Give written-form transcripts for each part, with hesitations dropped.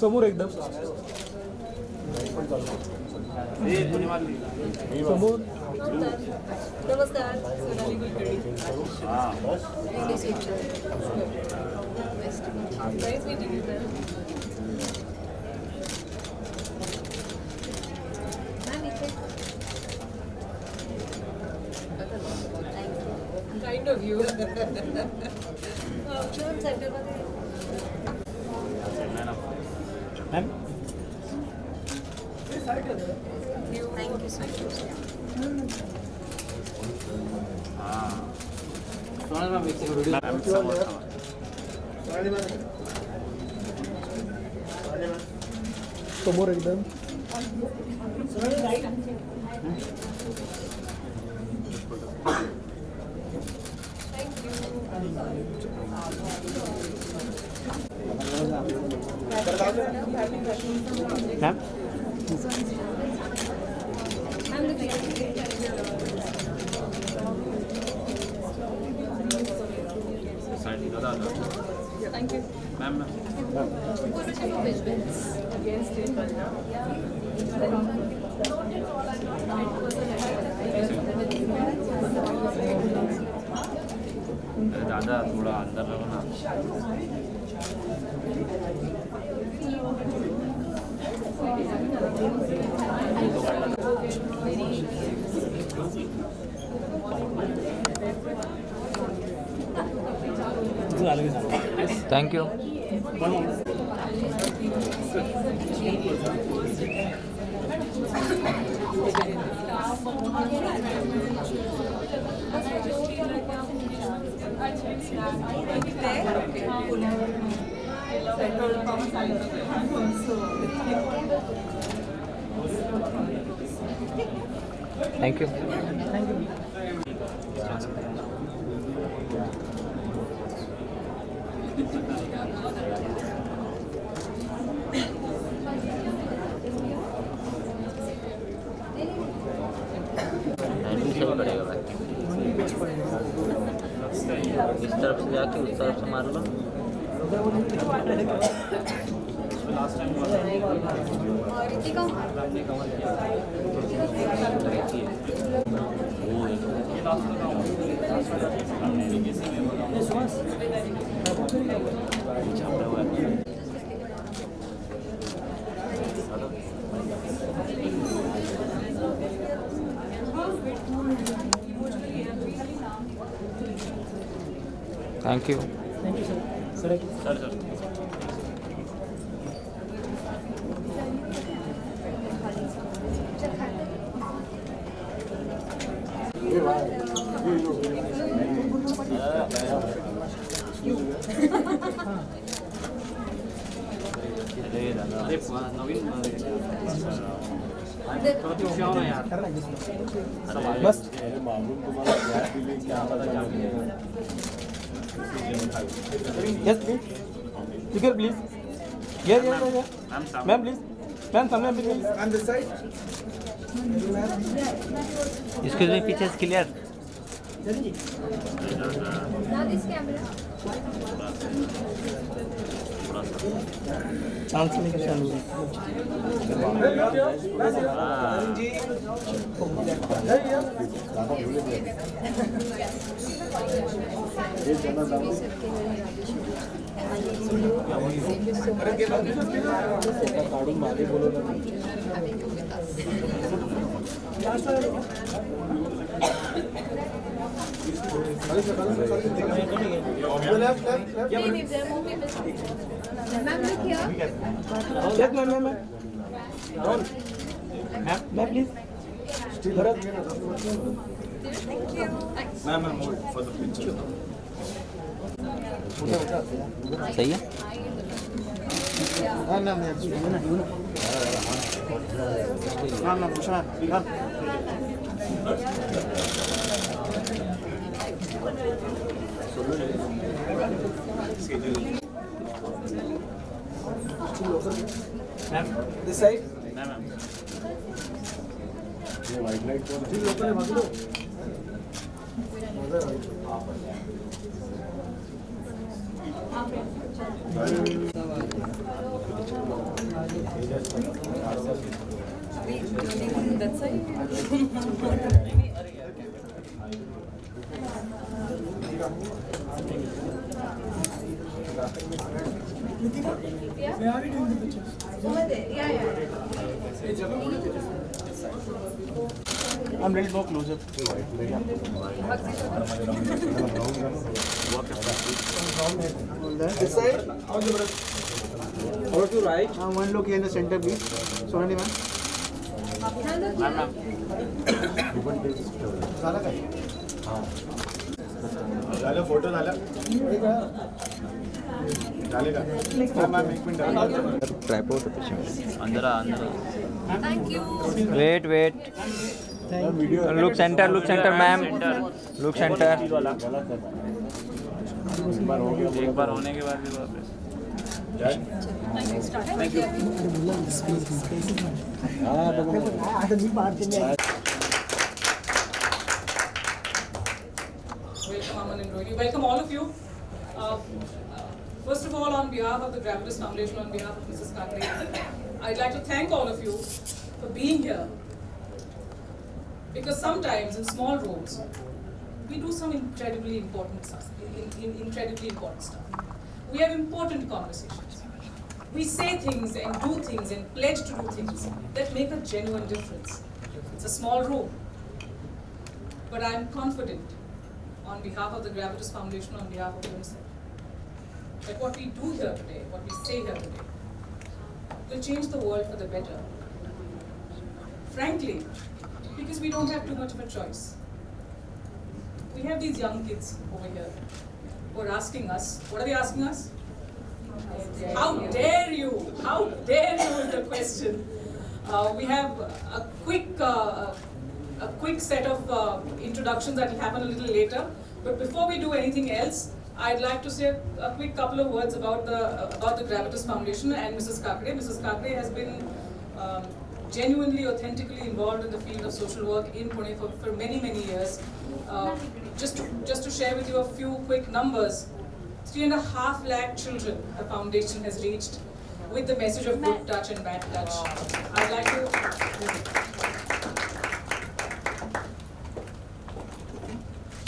समोर एकदम समोर. नमस्कार, Sonali Kulkarni. English teacher. Nice to meet you. Nice meeting you, sir. Ma'am, इथे. Kind of you. Option center मध्ये. Ma'am Thank you so much. समोर एकदम ma'am Thank you. Ma'am. Against it, but दादा थोड़ा अंदर रहो ना. Thank you. Thank you. इस तरफ से जाके उस तरफ से मार लो. Thank you. सर सर बस यस प्लीज स्पीकर प्लीज. या मैम प्लीज. मैम सामने please. On this side. Excuse me, पीछे clear. now this camera. Chance लेके चालू है. काढून मागे बोलवलं. Ma'am, look here. Yes, ma'am. Ma'am, please. Bharat. Thank you. Ma'am, for the picture. सही है. Ma'am, this side. Ma'am. ये white light को ठीक लोकल है भाग लो. That side. Where are we doing the pictures? Over there. Yeah. I'm ready to go closer. This side. Over to right. One look here in the center, please. Sonali ma'am. झालं photo झालं झाले का ma'am एक minute tripod पे पीछे अंदर आ अंदर Thank you. Wait look centre ma'am look centre एक बार होने के बाद भी वापस Thank you. Welcome, Aman and Rohini. Welcome all of you. First of all, on behalf of the Gravitas Foundation, on behalf of Mrs. Kakre, I'd like to thank all of you for being here. Because sometimes in small rooms, we do some incredibly important stuff. We have important conversations. We say things and do things and pledge to do things that make a genuine difference. It's a small room. But I'm confident, on behalf of the Gravitas Foundation, on behalf of UNICEF, that what we do here today, what we say here today, will change the world for the better. Frankly, because we don't have too much of a choice. We have these young kids over here who are asking us, what are they asking us? How dare you? How dare you is the question. We have a quick set of introductions that will happen a little later. But before we do anything else, I'd like to say a quick couple of words about the Gravitas Foundation and Mrs. Kakre. Mrs. Kakre has been genuinely, authentically involved in the field of social work in Pune for many years. Just to share with you a few quick numbers, 3.5 lakh children the foundation has reached with the message of good touch and bad touch. I'd like to.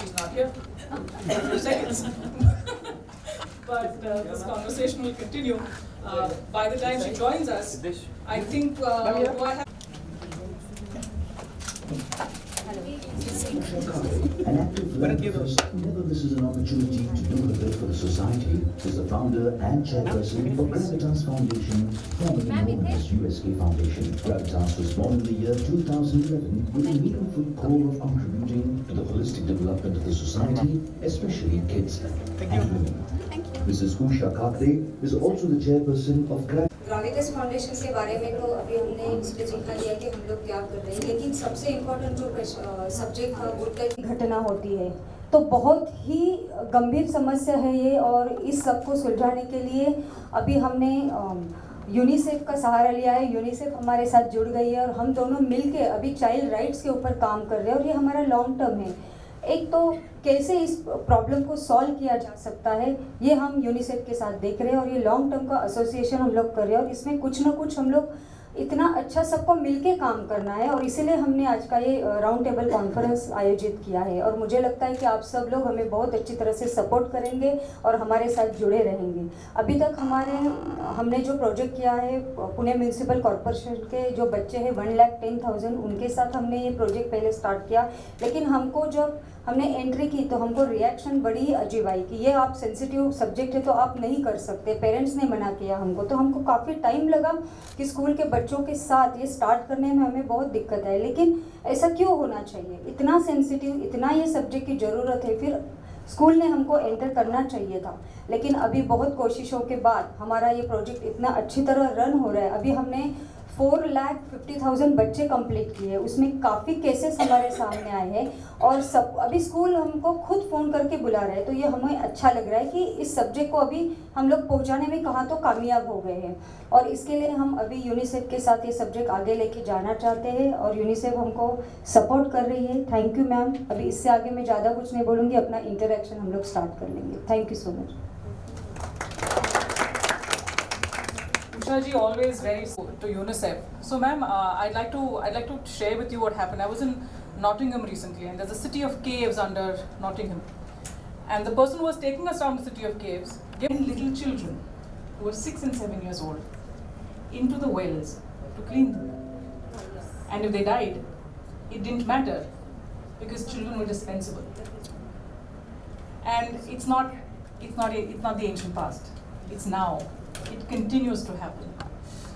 She's not here. A few seconds. But this conversation will continue. By the time she joins us, I think do I have. An active philanthropist who never misses an opportunity to do her bit for the society is the founder and chairperson of Gravitas Foundation, formerly known as USK Foundation. Gravitas was born in the year 2011 with a meaningful goal of contributing to the holistic development of the society, especially kids and women. Mrs. Usha Kakre is also the chairperson of Gravitas foundation के बारे में तो अभी हमने इसमें सीखा लिया कि हम लोग क्या कर रहे हैं, लेकिन सबसे इम्पोर्टेंट जो सब्जेक्ट था गुर्दे की घटना होती है तो बहुत ही गंभीर समस्या है ये। और इस सब को सुलझाने के लिए अभी हमने यूनिसेफ का सहारा लिया है। यूनिसेफ हमारे साथ जुड़ गई है और हम दोनों मिलके अभी चाइल्ड राइट्स के ऊपर काम कर रहे हैं और ये हमारा लॉन्ग टर्म है। एक तो कैसे इस प्रॉब्लम को सॉल्व किया जा सकता है ये हम यूनिसेफ के साथ देख रहे हैं और ये लॉन्ग टर्म का एसोसिएशन हम लोग कर रहे हैं और इसमें कुछ ना कुछ हम लोग इतना अच्छा सबको मिलके काम करना है और इसीलिए हमने आज का ये राउंड टेबल कॉन्फ्रेंस आयोजित किया है। और मुझे लगता है कि आप सब लोग हमें बहुत अच्छी तरह से सपोर्ट करेंगे और हमारे साथ जुड़े रहेंगे। अभी तक हमने जो प्रोजेक्ट किया है पुणे म्यूनसिपल कॉरपोरेशन के जो बच्चे हैं 1,10,000 उनके साथ हमने ये प्रोजेक्ट पहले स्टार्ट किया, लेकिन हमको जब हमने एंट्री की तो हमको रिएक्शन बड़ी ही अजीब आई कि ये आप सेंसिटिव सब्जेक्ट है तो आप नहीं कर सकते, पेरेंट्स ने मना किया हमको। तो हमको काफ़ी टाइम लगा कि स्कूल के बच्चों के साथ ये स्टार्ट करने में हमें बहुत दिक्कत आई, लेकिन ऐसा क्यों होना चाहिए? इतना सेंसिटिव, इतना ये सब्जेक्ट की ज़रूरत है, फिर स्कूल ने हमको एंटर करना चाहिए था। लेकिन अभी बहुत कोशिशों के बाद हमारा ये प्रोजेक्ट इतना अच्छी तरह रन हो रहा है। अभी हमने 4,50,000 बच्चे कंप्लीट किए, उसमें काफ़ी केसेस हमारे सामने आए हैं और सब अभी स्कूल हमको खुद फ़ोन करके बुला रहे हैं। तो ये हमें अच्छा लग रहा है कि इस सब्जेक्ट को अभी हम लोग पहुंचाने में कहाँ तो कामयाब हो गए हैं और इसके लिए हम अभी यूनिसेफ के साथ ये सब्जेक्ट आगे लेके जाना चाहते हैं और यूनिसेफ हमको सपोर्ट कर रही है। Thank you ma'am. अभी इससे आगे मैं ज़्यादा कुछ नहीं बोलूँगी, अपना इंटरेक्शन हम लोग स्टार्ट कर लेंगे। Thank you so much. Pratiksha ji always very to UNICEF. So, ma'am, I'd like to share with you what happened. I was in Nottingham recently, and there's a city of caves under Nottingham, and the person who was taking us around the city of caves gave little children who were 6 and 7 years old into the wells to clean them. And if they died, it didn't matter because children were dispensable. And it's not the ancient past. It's now. It continues to happen.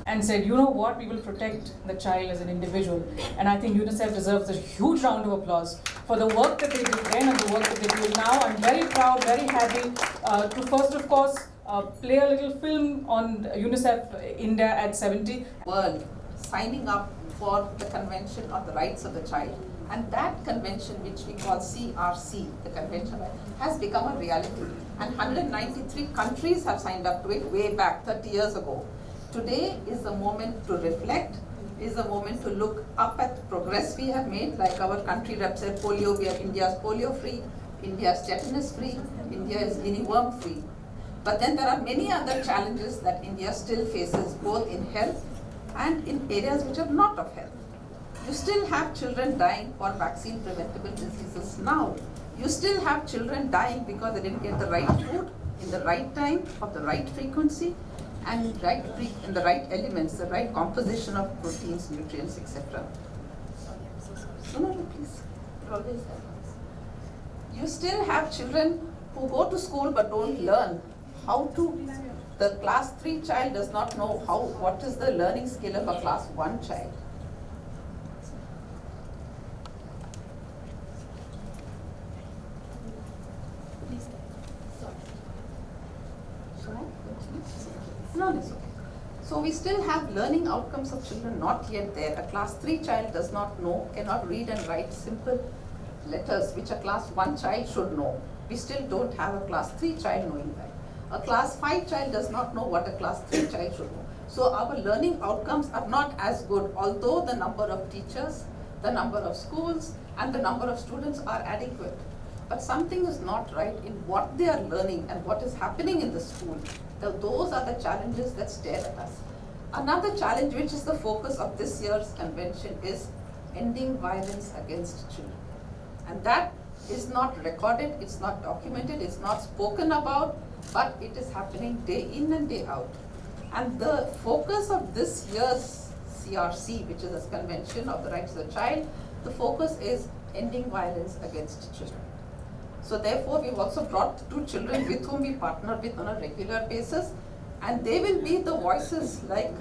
And said, you know what, we will protect the child as an individual. And I think UNICEF deserves a huge round of applause for the work that they did then and the work that they do now. I'm very proud, very happy to first, of course, play a little film on UNICEF India at 70. World signing up for the Convention on the Rights of the Child. And that convention, which we call CRC, the convention, has become a reality. And 193 countries have signed up to it way back 30 years ago. Today is the moment to reflect, is the moment to look up at the progress we have made, like our country rep said, polio, we are India's polio free, India's tetanus free, India is guinea worm free. But then there are many other challenges that India still faces, both in health and in areas which are not of health. You still have children dying for vaccine preventable diseases now. You still have children dying because they didn't get the right food in the right time, of the right frequency, and in the right elements, the right composition of proteins, nutrients, etc. No, please. Always that. You still have children who go to school but don't learn how to. The class 3 child does not know what is the learning skill of a class 1 child. No, it's okay. So we still have learning outcomes of children not yet there. A class 3 child does not know, cannot read and write simple letters which a class 1 child should know. We still don't have a class 3 child knowing that. A class 5 child does not know what a class 3 child should know. So our learning outcomes are not as good, although the number of teachers, the number of schools, and the number of students are adequate. But something is not right in what they are learning and what is happening in the school. Those are the challenges that stare at us. Another challenge, which is the focus of this year's convention, is ending violence against children. And that is not recorded, it's not documented, it's not spoken about, but it is happening day in and day out. And the focus of this year's CRC, which is a Convention of the Rights of the Child, the focus is ending violence against children. So therefore, we've also brought 2 children with whom we partner with on a regular basis, and they will be the voices, like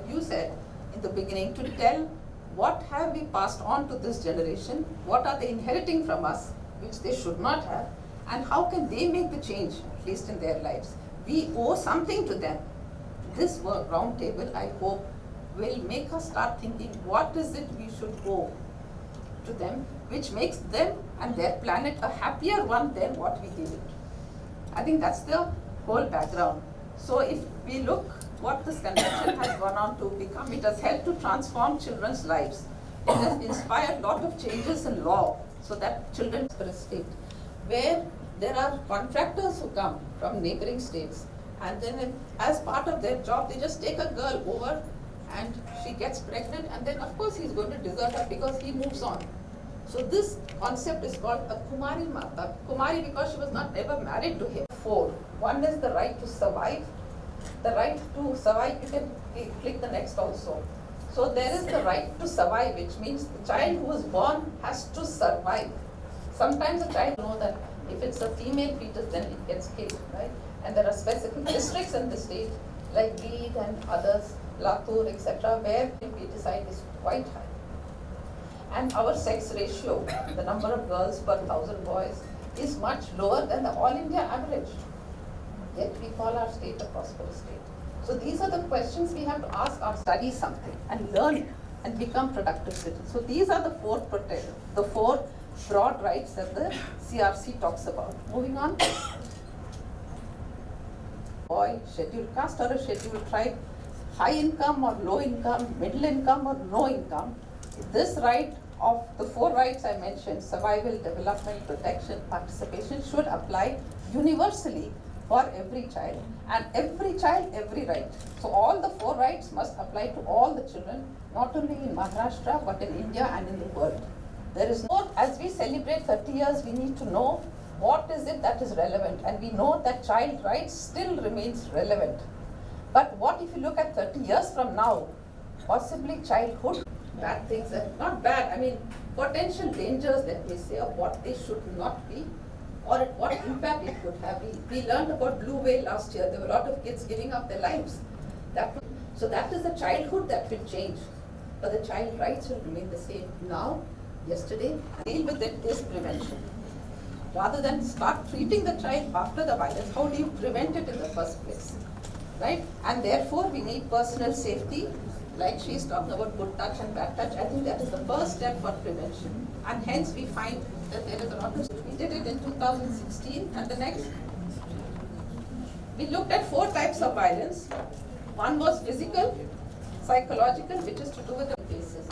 you said in the beginning, to tell what have we passed on to this generation, what are they inheriting from us, which they should not have, and how can they make the change, at least in their lives. We owe something to them. This round table, I hope, will make us start thinking, what is it we should owe to them, which makes them and their planet a happier one than what we gave it. I think that's the whole background. So if we look what this convention has gone on to become, it has helped to transform children's lives. It has inspired a lot of changes in law so that children for a state where there are contractors who come from neighboring states, and then as part of their job they just take a girl over and she gets pregnant, and then of course he's going to desert her because he moves on. So this concept is called a Kumari Mata. Kumari because she was never married to him. 4. One is the right to survive. The right to survive, you can click the next also. So there is the right to survive, which means the child who is born has to survive. Sometimes a child knows that if it's a female fetus, then it gets killed, right? And there are specific districts in the state, like Bid and others, Latur, etc., where infanticide is quite high. And our sex ratio, the number of girls per 1,000 boys, is much lower than the all India average. Yet we call our state a prosperous state. So these are the questions we have to ask ourselves, study something and learn and become productive citizens. So these are the 4 broad rights that the CRC talks about. Moving on. Boy, scheduled caste or a scheduled tribe, high income or low income, middle income or no income. This right of the 4 rights I mentioned, survival, development, protection, participation, should apply universally for every child, and every child, every right. So all the 4 rights must apply to all the children, not only in Maharashtra but in India and in the world. There is no, as we celebrate 30 years, we need to know what is it that is relevant, and we know that child rights still remains relevant. But what if you look at 30 years from now, possibly childhood, bad things, not bad, I mean potential dangers, let me say, of what they should not be, or what impact it could have. We learned about blue whale last year. There were a lot of kids giving up their lives. So that is the childhood that will change, but the child rights will remain the same. Now, yesterday, deal with it is prevention. Rather than start treating the child after the violence, how do you prevent it in the first place? Right? And therefore, we need personal safety. Like she is talking about good touch and bad touch, I think that is the first step for prevention. And hence we find that there is a lot of, we did it in 2016, and the next, we looked at 4 types of violence. One was physical, psychological, which is to do with the cases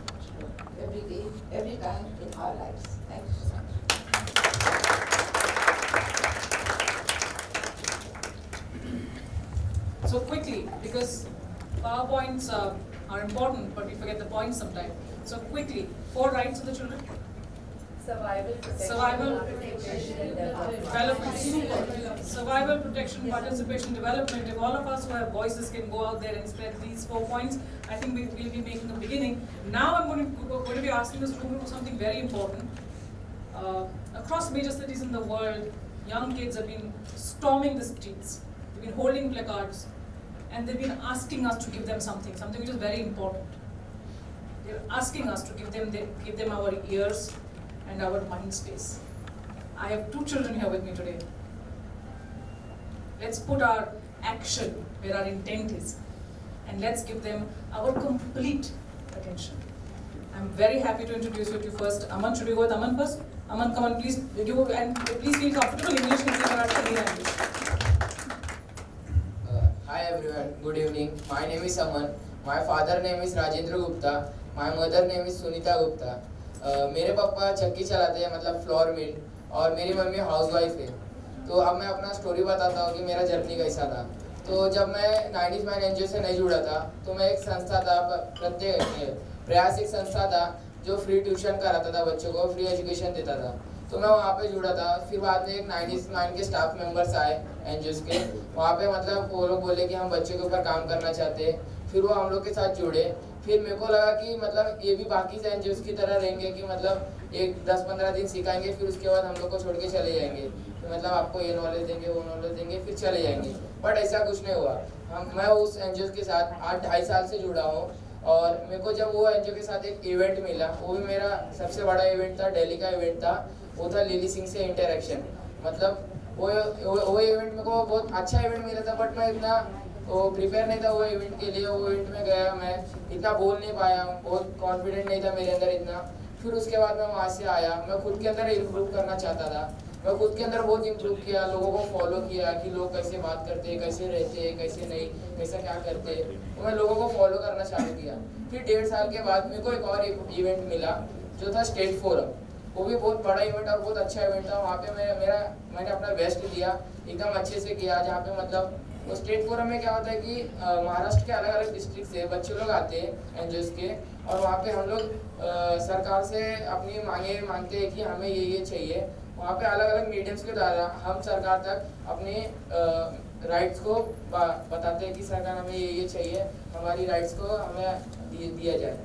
every day, every time in our lives. Thank you so much. So quickly, because PowerPoints are important, but we forget the points sometimes. So quickly, 4 rights of the children. Survival, protection, Survival, participation, development. Super. Survival, protection, participation, development. If all of us who have voices can go out there and spread these 4 points, I think we'll be making a beginning. Now I'm going to be asking this room to do something very important. Across major cities in the world, young kids have been storming the streets. They've been holding placards, and they've been asking us to give them something which is very important. They're asking us to give them our ears and our mind space. I have 2 children here with me today. Let's put our action where our intent is, and let's give them our complete attention. I'm very happy to introduce you to first Aman. Should we go with Aman first? Aman, come on, please. And please feel comfortable. English can be Marathi language. Hi everyone, good evening. My name is Aman. My father name is Rajendra Gupta. My mother name is Sunita Gupta. मेरे पापा चक्की चलाते हैं, मतलब flour mill, और मेरी mummy housewife है। तो अब मैं अपना स्टोरी बताता हूँ कि मेरा जर्नी कैसा था। तो जब मैं 90s मैन एनजीओ से नहीं जुड़ा था, तो मैं एक संस्था था, प्रयास एक संस्था था जो फ्री ट्यूशन कराता था, बच्चों को फ्री एजुकेशन देता था। तो मैं वहाँ पे जुड़ा था। फिर बाद में एक 90s मैन के स्टाफ मेंबर्स आए एनजीओ के, वहाँ पे मतलब वो लोग बोले कि हम बच्चों के ऊपर काम करना चाहते हैं। फिर वो हम लोग के साथ जुड़े। फिर मेरे को लगा कि मतलब ये भी बाकी से एनजीओ की तरह रहेंगे कि मतलब एक 10-15 दिन सिखाएंगे, फिर उसके बाद हम लोग को छोड़ के चले जाएंगे, तो मतलब आपको ये नॉलेज देंगे, वो नॉलेज देंगे, फिर चले जाएंगे। बट ऐसा कुछ नहीं हुआ। मैं उस एनजीओ के साथ 8-2.5 साल से जुड़ा हूँ, और मेरे को जब वो एनजीओ के साथ एक इवेंट मिला, वो भी मेरा सबसे बड़ा इवेंट था, दिल्ली का इवेंट था। वो था लिली सिंह से इंटरेक्शन। मतलब वो इवेंट मेरे को बहुत अच्छा इवेंट मिला था, बट मैं इतना वो प्रिपेयर नहीं था वो इवेंट के लिए। वो इवेंट में गया, मैं इतना बोल नहीं पाया, बहुत कॉन्फिडेंट नहीं था मेरे अंदर इतना। फिर उसके बाद मैं वहाँ से आया, मैं खुद के अंदर इम्प्रूव करना चाहता था। मैं खुद के अंदर बहुत इम्प्रूव किया, लोगों को फॉलो किया कि लोग कैसे बात करते हैं, कैसे रहते हैं, कैसे नहीं, कैसा क्या करते हैं, तो मैं लोगों को फॉलो करना चालू किया। फिर 1.5 साल के बाद मेरे को एक और इवेंट मिला जो था स्टेट फोरम। वो भी बहुत बड़ा इवेंट और बहुत अच्छा इवेंट था। वहाँ पे मैंने अपना बेस्ट दिया, एकदम अच्छे से किया। जहाँ पे मतलब वो स्टेट फोरम में क्या होता है कि महाराष्ट्र के अलग अलग डिस्ट्रिक्ट से बच्चे लोग आते हैं एनजीओ के, और वहाँ पे हम लोग सरकार से अपनी मांगते हैं कि हमें ये चाहिए। वहाँ पे अलग अलग मीडियम्स के द्वारा हम सरकार तक अपने राइट्स को बताते हैं कि सरकार हमें ये चाहिए, हमारी राइट्स को हमें दिया जाए।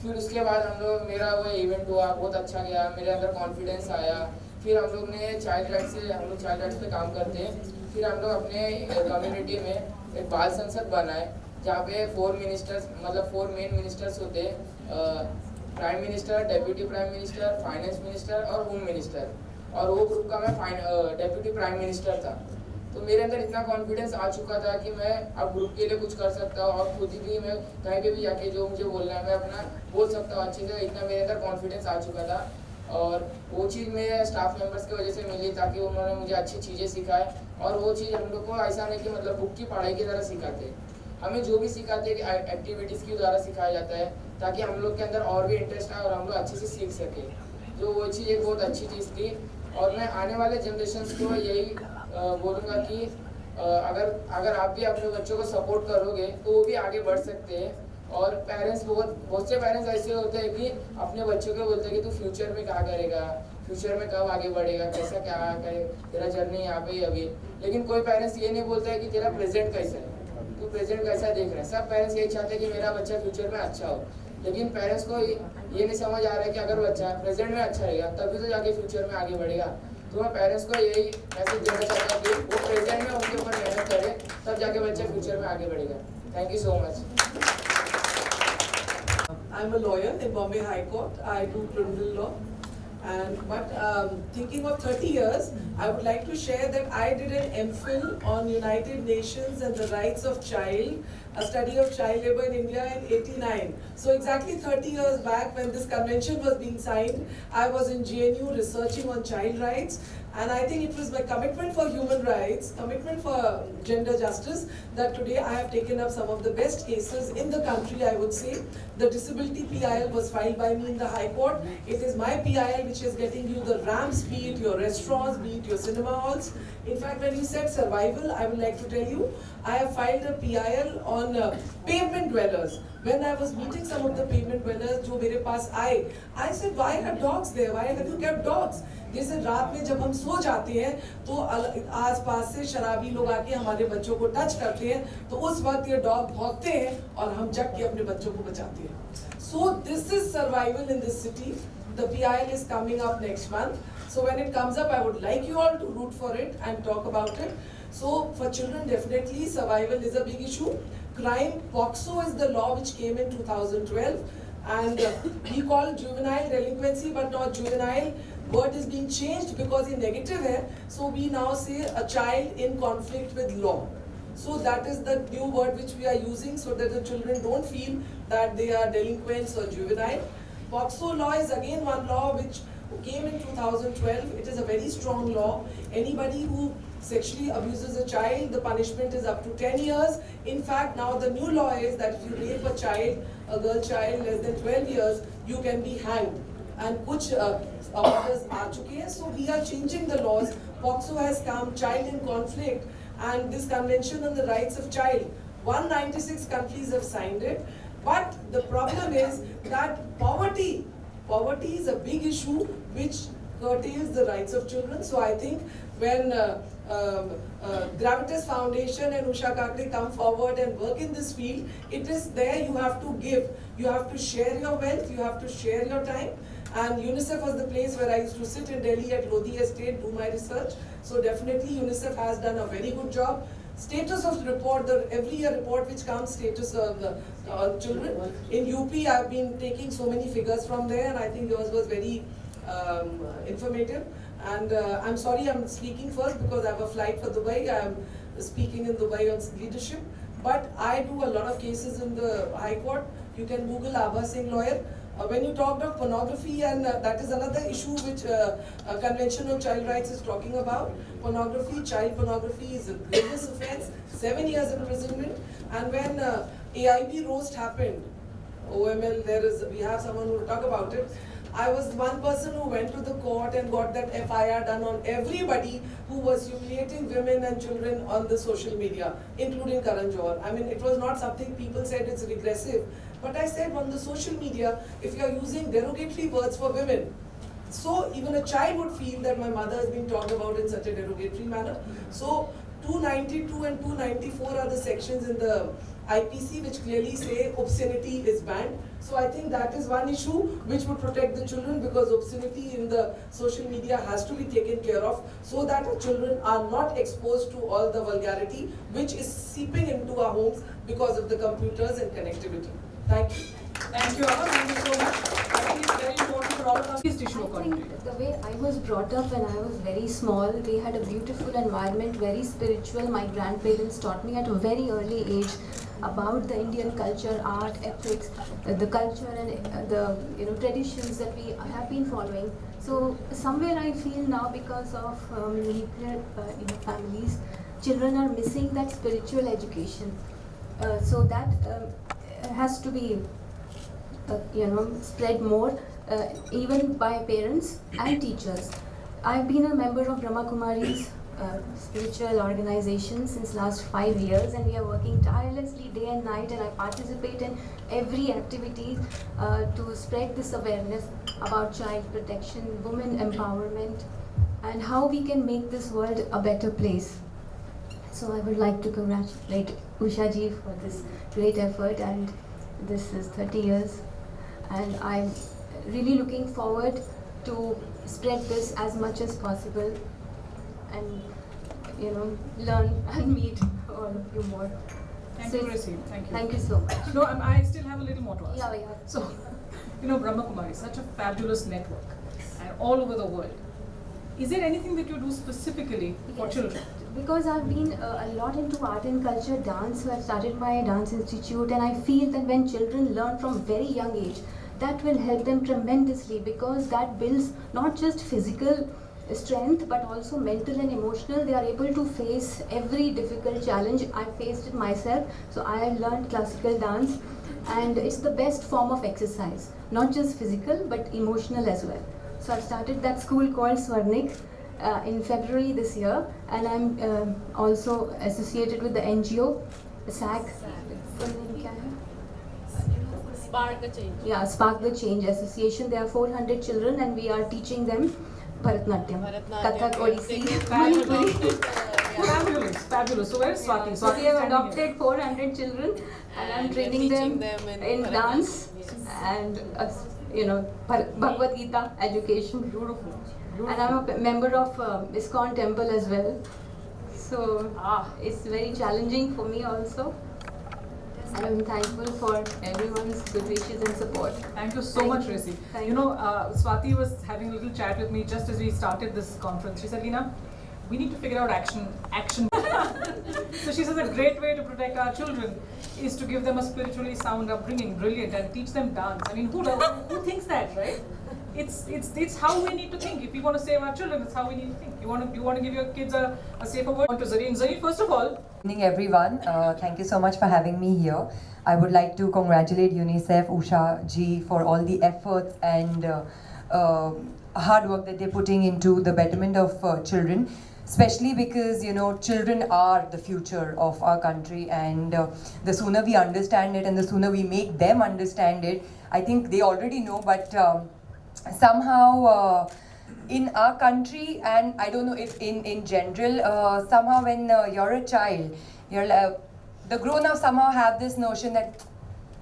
फिर उसके बाद मेरा वो इवेंट हुआ, बहुत अच्छा गया, मेरे अंदर कॉन्फिडेंस आया। फिर हम लोग ने चाइल्ड राइट्स पे काम करते हैं। फिर हम लोग अपने कम्युनिटी में एक बाल संसद बनाए, जहाँ पे 4 मिनिस्टर्स, मतलब 4 मेन मिनिस्टर्स होते हैं, prime minister, deputy prime minister, finance minister और होम मिनिस्टर। और वो ग्रुप का मैं डेप्यूटी प्राइम मिनिस्टर था। तो मेरे अंदर इतना कॉन्फिडेंस आ चुका था कि मैं अब ग्रुप के लिए कुछ कर सकता हूँ, और खुद भी मैं कहीं पे भी जाके जो मुझे बोलना है मैं अपना बोल सकता हूँ अच्छे से। इतना मेरे अंदर कॉन्फिडेंस आ चुका था, और वो चीज़ मेरे स्टाफ मेंबर्स की वजह से मिली, ताकि उन्होंने मुझे अच्छी चीज़ें सिखाए। और वो चीज़ हम लोग को ऐसा नहीं कि मतलब बुक की पढ़ाई की तरह सिखाते, हमें जो भी सिखाते हैं कि एक्टिविटीज़ के द्वारा सिखाया जाता है, ताकि हम लोग के अंदर और भी इंटरेस्ट आए और हम लोग अच्छे से सीख सके। तो वो चीज़ एक बहुत अच्छी चीज़ थी। और मैं आने वाले जनरेशन्स को यही बोलूँगा कि अगर आप भी अपने बच्चों को सपोर्ट करोगे तो वो भी आगे बढ़ सकते हैं। और पेरेंट्स बहुत से पेरेंट्स ऐसे होते हैं कि अपने बच्चों को बोलते हैं कि तू फ्यूचर में क्या करेगा, फ्यूचर में कब आगे बढ़ेगा, कैसा क्या करे, तेरा जर्नी यहाँ पे ही अभी। लेकिन कोई पेरेंट्स ये नहीं बोलता है कि तेरा प्रेजेंट कैसा है, तू प्रेजेंट कैसा देख रहा है। सब पेरेंट्स यही चाहते हैं कि मेरा बच्चा फ्यूचर में अच्छा हो, लेकिन पेरेंट्स को ये नहीं समझ आ रहा है कि अगर बच्चा प्रेजेंट में अच्छा रहेगा तभी तो जाके फ्यूचर में आगे बढ़ेगा। तो मैं पेरेंट्स को यही मैसेज देना चाहता हूँ कि वो प्रेजेंट में उनके ऊपर मेहनत करे, तब जाके बच्चा फ्यूचर में आगे बढ़ेगा। Thank you so much. I'm a lawyer in Bombay High Court. I do criminal law. But thinking of 30 years, I would like to share that I did an MPhil on United Nations and the rights of child, a study of child labor in India in '89. So exactly 30 years back when this convention was being signed, I was in GNU researching on child rights. And I think it was my commitment for human rights, commitment for gender justice, that today I have taken up some of the best cases in the country, I would say. The disability PIL was filed by me in the High Court. It is my PIL which is getting you the ramps, be it your restaurants, be it your cinema halls. In fact, when you said survival, I would like to tell you, I have filed a PIL on pavement dwellers. When I was meeting some of the pavement dwellers जो मेरे पास आए, I said, why are dogs there? Why have you kept dogs? जैसे रात में जब हम सो जाते हैं तो आसपास से शराबी लोग आके हमारे बच्चों को टच करते हैं, तो उस वक्त ये डॉग भौंकते हैं और हम जग के अपने बच्चों को बचाते हैं। So this is survival in this city. The PIL is coming up next month. So when it comes up, I would like you all to root for it and talk about it. So for children, definitely survival is a big issue. Crime, POCSO is the law which came in 2012, and we call it juvenile delinquency, but not juvenile. Word is being changed because it's negative hai, so we now say a child in conflict with law. So that is the new word which we are using so that the children don't feel that they are delinquents or juvenile. POCSO law is again one law which came in 2012. It is a very strong law. Anybody who sexually abuses a child, the punishment is up to 10 years. In fact, now the new law is that if you rape a child, a girl child less than 12 years, you can be hanged. And kuch orders aa chuke hain. So we are changing the laws. POCSO has come, child in conflict, and this Convention on the Rights of Child. 196 countries have signed it. But the problem is that poverty is a big issue which curtails the rights of children. So I think when Gravitas Foundation and Usha Kakre come forward and work in this field, it is there you have to give. You have to share your wealth, you have to share your time. And UNICEF was the place where I used to sit in Delhi at Lodi Estate, do my research. So definitely UNICEF has done a very good job. Status of the report, the every year report which comes, status of the children. In UP, I've been taking so many figures from there, and I think yours was very informative. And I'm sorry I'm speaking first because I have a flight for Dubai. I'm speaking in Dubai on leadership. But I do a lot of cases in the High Court. You can Google Abha Singh lawyer. When you talked of pornography, and that is another issue which Convention on Child Rights is talking about. Pornography, child pornography is a grievous offence, 7 years imprisonment. And when AIB roast happened, OML, we have someone who will talk about it. I was one person who went to the court and got that FIR done on everybody who was humiliating women and children on the social media, including Karan Johar. I mean, it was not something people said it's regressive. But I said on the social media, if you are using derogatory words for women, so even a child would feel that my mother is being talked about in such a derogatory manner. So 292 and 294 are the sections in the IPC which clearly say obscenity is banned. So I think that is one issue which would protect the children, because obscenity in the social media has to be taken care of so that our children are not exposed to all the vulgarity which is seeping into our homes because of the computers and connectivity. Thank you. Thank you, Abha. Thank you so much. I think it's very important for all of us. I think the way I was brought up when I was very small, we had a beautiful environment, very spiritual. My grandparents taught me at a very early age about the Indian culture, art, ethics, the culture and the traditions that we have been following. So somewhere I feel now, because of nuclear families, children are missing that spiritual education. So that has to be spread more, even by parents and teachers. I've been a member of Brahma Kumaris spiritual organization since last 5 years, and we are working tirelessly day and night, and I participate in every activity to spread this awareness about child protection, women empowerment, and how we can make this world a better place. So I would like to congratulate Usha ji for this great effort, and this is 30 years, and I'm really looking forward to spread this as much as possible, and learn and meet all of you more. Thank you, Gracie. Thank you. Thank you so much. No, I still have a little more to ask. Yeah. So, Brahma Kumari is such a fabulous network, and all over the world. Is there anything that you do specifically for children? Because I've been a lot into art and culture, dance, so I've started my dance institute, and I feel that when children learn from very young age, that will help them tremendously, because that builds not just physical strength but also mental and emotional. They are able to face every difficult challenge. I faced it myself, so I learned classical dance, and it's the best form of exercise, not just physical but emotional as well. So I've started that school called Swarnik in February this year, and I'm also associated with the NGO SAG. Spark the Change. Yeah, Spark the Change Association. There are 400 children, and we are teaching them Bharatnatyam, Kathak, Odissi, Manipuri. Fabulous. So where is Swati? So we have adopted 400 children, and I'm training them in dance and Bhagavad Gita education. Beautiful. And I'm a member of ISKCON temple as well. So it's very challenging for me also. And I'm thankful for everyone's good wishes and support. Thank you so much, Gracie. Swati was having a little chat with me just as we started this conference. She said, Leena, we need to figure out action. So she says a great way to protect our children is to give them a spiritually sound upbringing, brilliant, and teach them dance. I mean, who thinks that, right? It's how we need to think. If we want to save our children, it's how we need to think. You want to give your kids a safer world. To Zareen. Zareen, first of all. Good evening, everyone. Thank you so much for having me here. I would like to congratulate UNICEF, Usha ji, for all the efforts and hard work that they're putting into the betterment of children. Especially because, children are the future of our country, and the sooner we understand it and the sooner we make them understand it, I think they already know, but somehow in our country, and I don't know if in general, somehow when you're a child, the grown-ups somehow have this notion that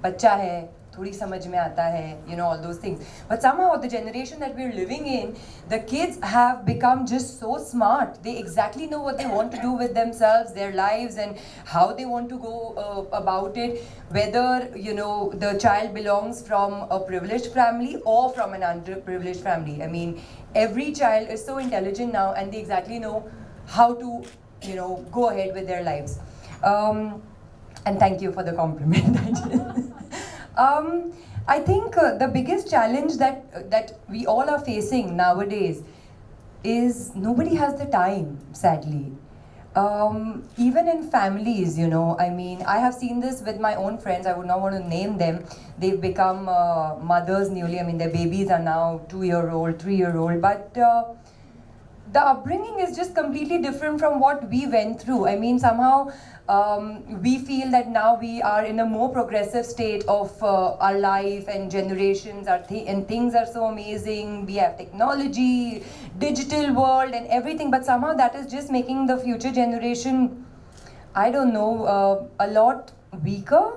bacha hai, thodi samajh mein aata hai, all those things. But somehow the generation that we're living in, the kids have become just so smart. They exactly know what they want to do with themselves, their lives, and how they want to go about it. Whether, the child belongs from a privileged family or from an underprivileged family. I mean, every child is so intelligent now, and they exactly know how to, go ahead with their lives. And thank you for the compliment. I think the biggest challenge that we all are facing nowadays is nobody has the time, sadly. Even in families, I mean, I have seen this with my own friends. I would not want to name them. They've become mothers newly. I mean, their babies are now 2-year-old, 3-year-old. But the upbringing is just completely different from what we went through. I mean, somehow we feel that now we are in a more progressive state of our life and generations and things are so amazing. We have technology, digital world and everything, but somehow that is just making the future generation, I don't know, a lot weaker.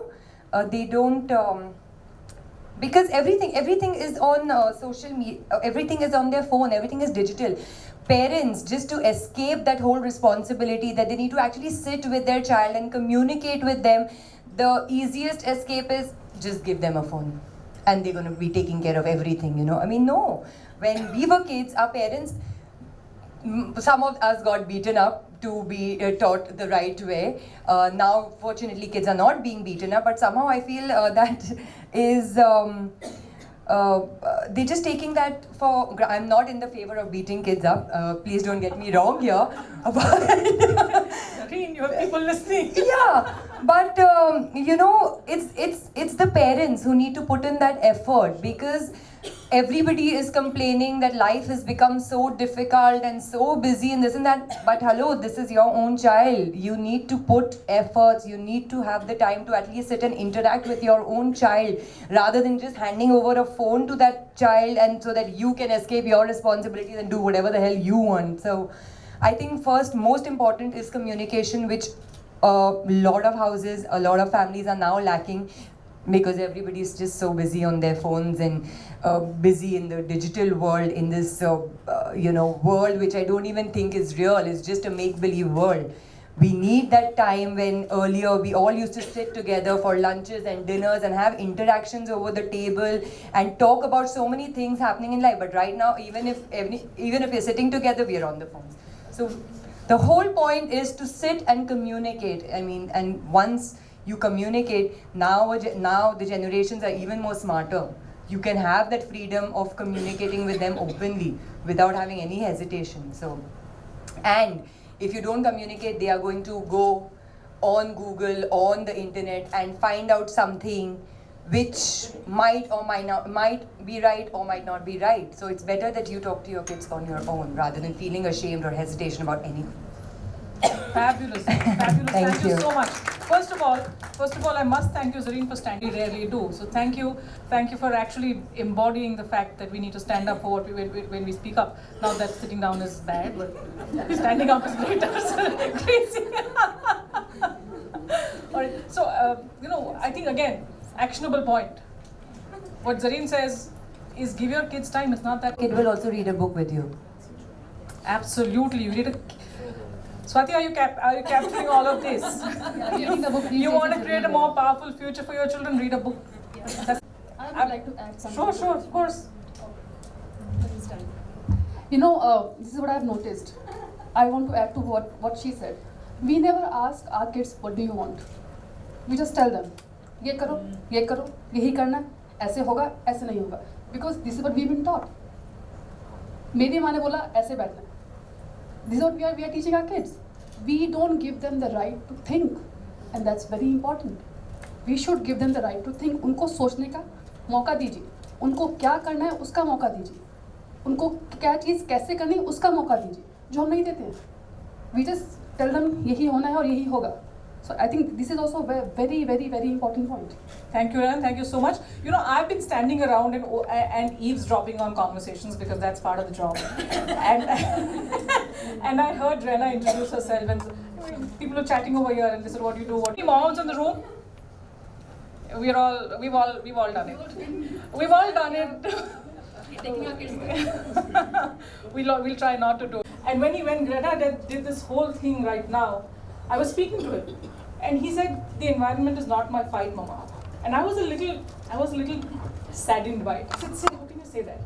They don't... because everything is on social media, everything is on their phone, everything is digital. Parents, just to escape that whole responsibility that they need to actually sit with their child and communicate with them, the easiest escape is just give them a phone and they're going to be taking care of everything, I mean, no. When we were kids, our parents, some of us got beaten up to be taught the right way. Now, fortunately, kids are not being beaten up, but somehow I feel that is... they're just taking that for... I'm not in the favor of beating kids up. Please don't get me wrong here. You have people listening. Yeah, but it's the parents who need to put in that effort, because everybody is complaining that life has become so difficult and so busy and this and that. But hello, this is your own child. You need to put efforts. You need to have the time to at least sit and interact with your own child rather than just handing over a phone to that child and so that you can escape your responsibilities and do whatever the hell you want. So I think first, most important is communication, which a lot of houses, a lot of families are now lacking because everybody is just so busy on their phones and busy in the digital world, in this world which I don't even think is real. It's just a make-believe world. We need that time when earlier we all used to sit together for lunches and dinners and have interactions over the table and talk about so many things happening in life. But right now, even if we're sitting together, we are on the phones. So the whole point is to sit and communicate. I mean, and once you communicate, now the generations are even more smarter. You can have that freedom of communicating with them openly without having any hesitation. So, and if you don't communicate, they are going to go on Google, on the internet and find out something which might be right or might not be right. So it's better that you talk to your kids on your own rather than feeling ashamed or hesitation about anything. Fabulous, fabulous. Thank you you so much. First of all, I must thank you, Zareen, for standing. We rarely do. So thank you for actually embodying the fact that we need to stand up for what when we speak up. Now that sitting down is bad, but standing up is better. So crazy. All right. So I think again, actionable point. What Zareen says is give your kids time. It's not that kid will also read a book with you. Absolutely, you read a. Swati, are you capturing all of this? You want to create a more powerful future for your children? Read a book. I would like to add something. Sure, of course. This is what I've noticed. I want to add to what she said. We never ask our kids, what do you want? We just tell them, ये करो, यही करना, ऐसे होगा, ऐसे नहीं होगा. Because this is what we've been taught. मेरी माँ ने बोला ऐसे बैठना. This is what we are teaching our kids. We don't give them the right to think, and that's very important. We should give them the right to think. उनको सोचने का मौका दीजिए. उनको क्या करना है उसका मौका दीजिए. उनको क्या चीज़ कैसे करनी है उसका मौका दीजिए. जो हम नहीं देते हैं. We just tell them यही होना है और यही होगा. So I think this is also a very, very, very important point. Thank you, Ran. Thank you so much. I've been standing around and eavesdropping on conversations because that's part of the job. And I heard Rena introduce herself and people are chatting over here and they said, what do you do? What moms in the room? We've all done it. We've all done it. Taking our kids. We'll try not to do it. And when Greta did this whole thing right now, I was speaking to him, and he said, "The environment is not my fight, Mama." And I was a little saddened by it. I said, "How can you say that?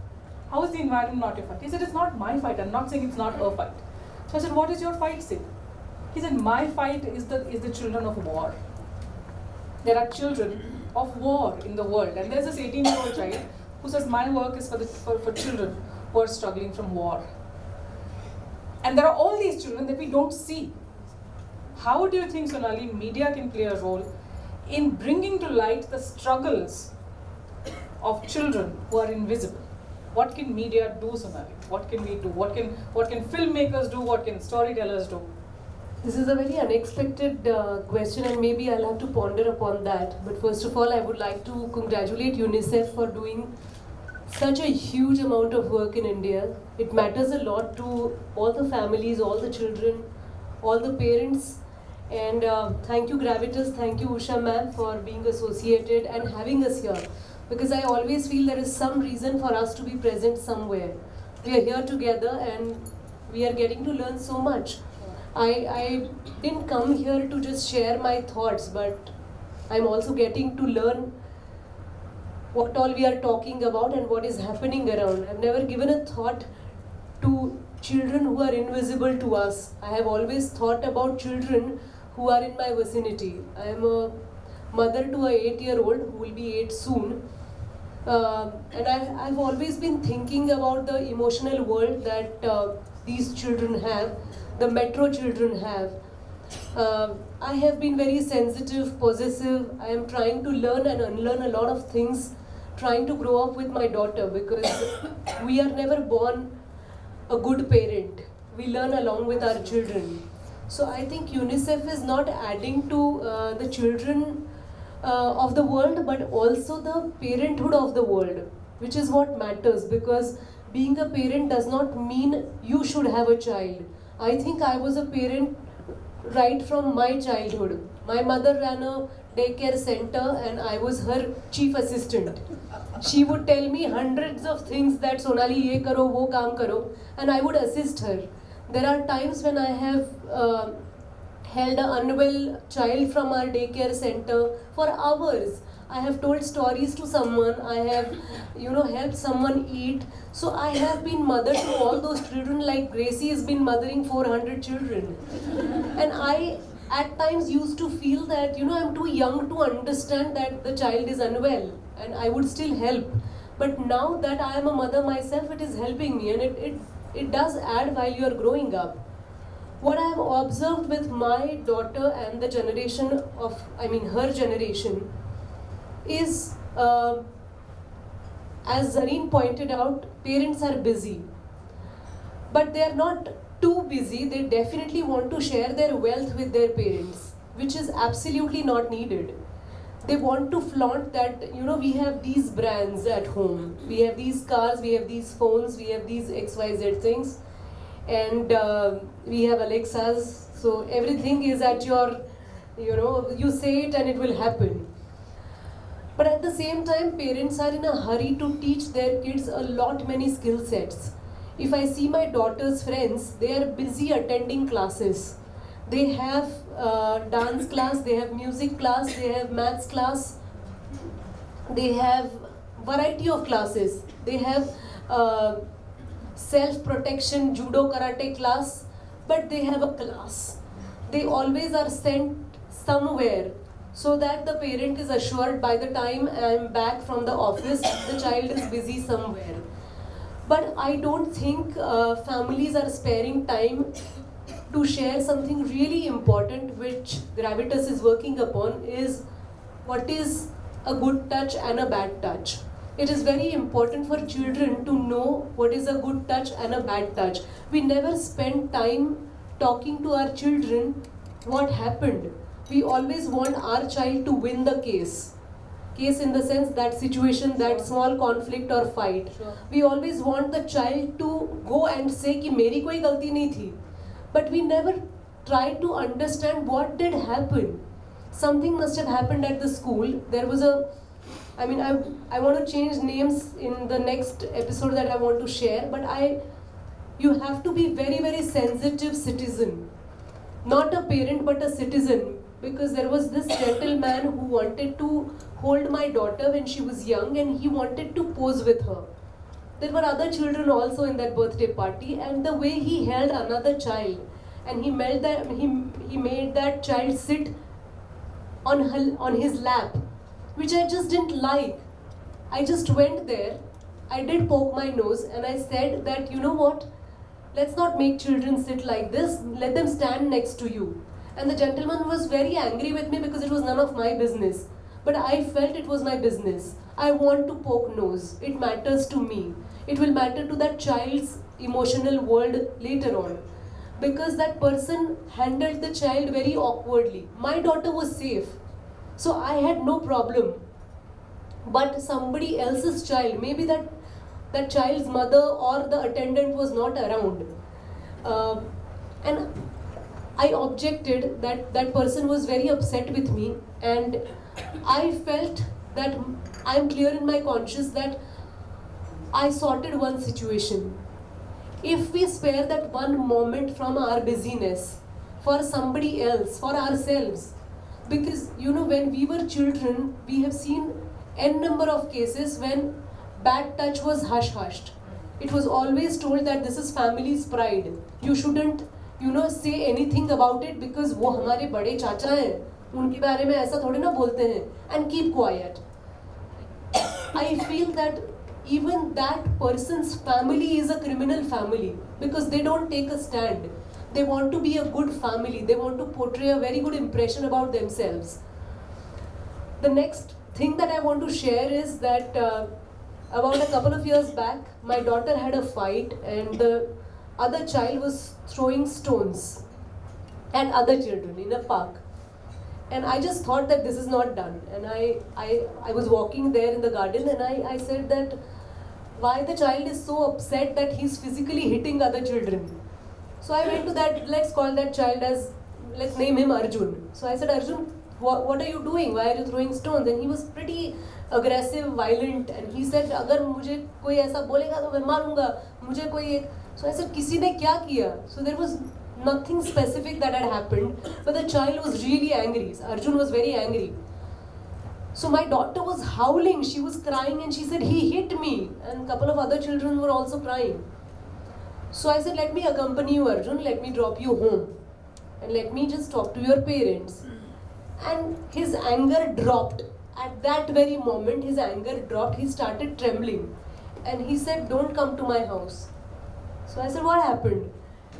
How is the environment not your fight?" He said, "It's not my fight. I'm not saying it's not a fight." So I said, "What is your fight, Sid?" He said, "My fight is the children of war. There are children of war in the world, and there's this 18-year-old child who says my work is for children who are struggling from war. And there are all these children that we don't see." How do you think, Sonali, media can play a role in bringing to light the struggles of children who are invisible? What can media do, Sonali? What can we do? What can filmmakers do? What can storytellers do? This is a very unexpected question, and maybe I'll have to ponder upon that. But first of all, I would like to congratulate UNICEF for doing such a huge amount of work in India. It matters a lot to all the families, all the children, all the parents. And thank you, Gravitas, thank you, Usha ma'am, for being associated and having us here. Because I always feel there is some reason for us to be present somewhere. We are here together and we are getting to learn so much. I didn't come here to just share my thoughts, but I'm also getting to learn what all we are talking about and what is happening around. I've never given a thought to children who are invisible to us. I have always thought about children who are in my vicinity. I am a mother to an 8-year-old who will be 8 soon. And I've always been thinking about the emotional world that these children have, the metro children have. I have been very sensitive, possessive. I am trying to learn and unlearn a lot of things trying to grow up with my daughter, because we are never born a good parent. We learn along with our children. So I think UNICEF is not adding to the children of the world, but also the parenthood of the world, which is what matters, because being a parent does not mean you should have a child. I think I was a parent right from my childhood. My mother ran a daycare center and I was her chief assistant. She would tell me hundreds of things that Sonali ye karo, wo kaam karo, and I would assist her. There are times when I have held an unwell child from our daycare center for hours. I have told stories to someone, I have, helped someone eat. So I have been mother to all those children, like Gracie has been mothering 400 children. And I at times used to feel that, I'm too young to understand that the child is unwell, and I would still help. But now that I am a mother myself, it is helping me, and it does add while you are growing up. What I have observed with my daughter and the generation of, her generation, is, as Zareen pointed out, parents are busy. But they are not too busy. They definitely want to share their wealth with their parents, which is absolutely not needed. They want to flaunt that, we have these brands at home. We have these cars, we have these phones, we have these XYZ things. And we have Alexas. So everything is at your, you say it and it will happen. But at the same time, parents are in a hurry to teach their kids a lot many skill sets. If I see my daughter's friends, they are busy attending classes. They have dance class, they have music class, they have maths class, they have variety of classes. They have self-protection, judo, karate class, but they have a class. They always are sent somewhere, so that the parent is assured by the time I am back from the office, the child is busy somewhere. But I don't think families are sparing time to share something really important, which Gravitas is working upon, is what is a good touch and a bad touch. It is very important for children to know what is a good touch and a bad touch. We never spend time talking to our children what happened. We always want our child to win the case. Case in the sense, that situation, that small conflict or fight. Sure. We always want the child to go and say ki meri koi galti nahi thi. But we never try to understand what did happen. Something must have happened at the school. There was I want to change names in the next episode that I want to share, but you have to be very, very sensitive citizen. Not a parent, but a citizen. Because there was this gentleman who wanted to hold my daughter when she was young, and he wanted to pose with her. There were other children also in that birthday party, and the way he held another child, and he made that child sit on his lap, which I just didn't like. I just went there, I did poke my nose, and I said that, you know what, let's not make children sit like this, let them stand next to you. And the gentleman was very angry with me because it was none of my business. But I felt it was my business. I want to poke nose. It matters to me. It will matter to that child's emotional world later on. Because that person handled the child very awkwardly. My daughter was safe, so I had no problem. But somebody else's child, maybe that child's mother or the attendant was not around. And I objected. That person was very upset with me, and I felt that I am clear in my conscience that I sorted one situation. If we spare that one moment from our busyness for somebody else, for ourselves, because when we were children, we have seen n number of cases when bad touch was hush-hushed. It was always told that this is family's pride. You shouldn't say anything about it because वो हमारे बड़े चाचा हैं, उनके बारे में ऐसा थोड़ी ना बोलते हैं, and keep quiet. I feel that even that person's family is a criminal family because they don't take a stand. They want to be a good family. They want to portray a very good impression about themselves. The next thing that I want to share is that about a couple of years back, my daughter had a fight and the other child was throwing stones at other children in a park. And I just thought that this is not done. And I was walking there in the garden and I said that why the child is so upset that he's physically hitting other children. So I went to that, let's call that child as, let's name him Arjun. So I said, Arjun, what are you doing? Why are you throwing stones? And he was pretty aggressive, violent, and he said, अगर मुझे कोई ऐसा बोलेगा तो मैं मारूंगा, मुझे कोई एक. So I said, किसी ने क्या किया? So there was nothing specific that had happened, but the child was really angry. Arjun was very angry. So my daughter was howling, she was crying, and she said, he hit me, and a couple of other children were also crying. So I said, let me accompany you, Arjun, let me drop you home, and let me just talk to your parents. And his anger dropped. At that very moment, his anger dropped. He started trembling. And he said, don't come to my house. So I said, what happened?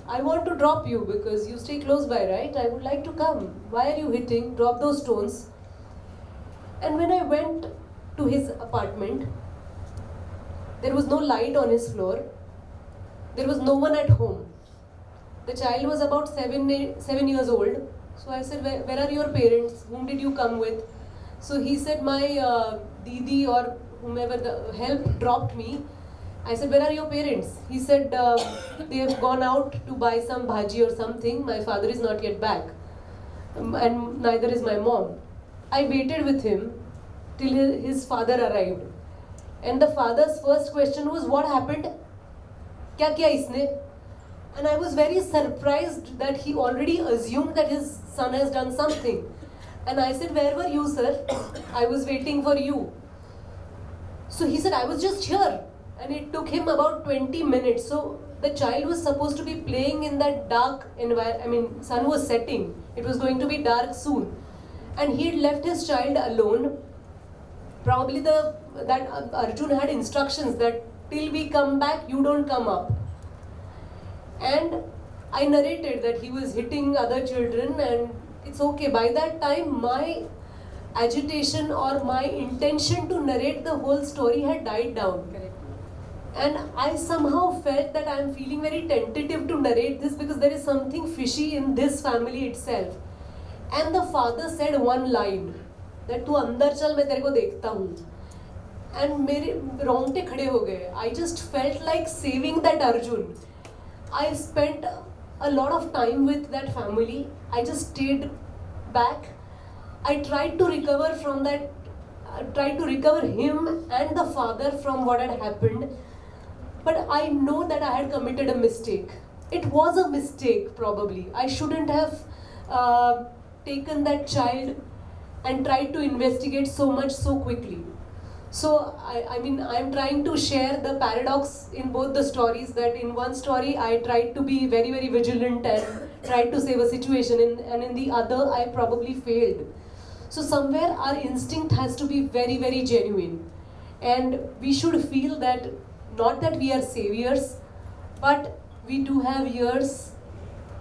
I want to drop you because you stay close by, right? I would like to come. Why are you hitting? Drop those stones. And when I went to his apartment, there was no light on his floor. There was no one at home. The child was about 7 years old. So I said, where are your parents? Whom did you come with? So he said, my Didi or whomever the help dropped me. I said, where are your parents? He said, they have gone out to buy some bhaji or something. My father is not yet back. And neither is my mom. I waited with him till his father arrived. And the father's first question was, what happened? Kya kiya isne? And I was very surprised that he already assumed that his son has done something. And I said, where were you, sir? I was waiting for you. So he said, I was just here. And it took him about 20 minutes. So the child was supposed to be playing in that dark environment. I mean, sun was setting. It was going to be dark soon. And he had left his child alone. Probably that Arjun had instructions that till we come back, you don't come up. And I narrated that he was hitting other children, and it's okay. By that time, my agitation or my intention to narrate the whole story had died down. Correct. And I somehow felt that I am feeling very tentative to narrate this because there is something fishy in this family itself. And the father said one line that "Tu andar chal, main tere ko dekhta hu." And mere rongte khade ho gaye. I just felt like saving that Arjun. I spent a lot of time with that family. I just stayed back. I tried to recover from that, tried to recover him and the father from what had happened. But I know that I had committed a mistake. It was a mistake, probably. I shouldn't have taken that child and tried to investigate so much so quickly. So, I mean, I'm trying to share the paradox in both the stories, that in one story I tried to be very, very vigilant and tried to save a situation, and in the other I probably failed. So somewhere our instinct has to be very, very genuine. And we should feel that, not that we are saviors, but we do have ears,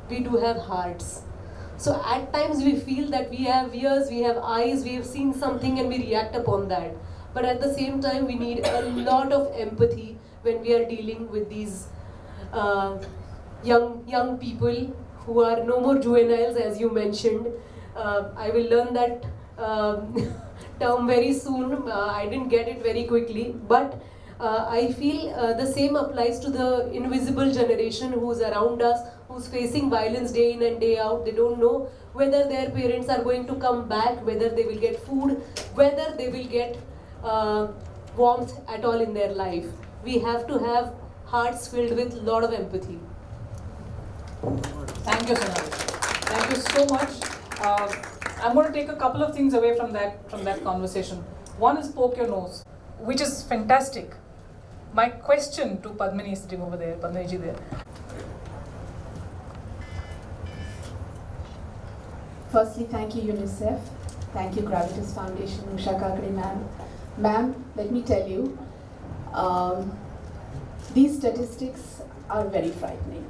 we do have hearts. So at times we feel that we have ears, we have eyes, we have seen something and we react upon that. But at the same time, we need a lot of empathy when we are dealing with these young people who are no more juveniles, as you mentioned. I will learn that term very soon. I didn't get it very quickly, but I feel the same applies to the invisible generation who's around us, who's facing violence day in and day out. They don't know whether their parents are going to come back, whether they will get food, whether they will get warmth at all in their life. We have to have hearts filled with a lot of empathy. Thank you, Sonali. Thank you so much. I'm going to take a couple of things away from that conversation. One is poke your nose, which is fantastic. My question to Padmini sitting over there, Padmini ji there. Firstly, thank you UNICEF. Thank you Gravitas Foundation, Usha Kakade ma'am. Ma'am, let me tell you, these statistics are very frightening,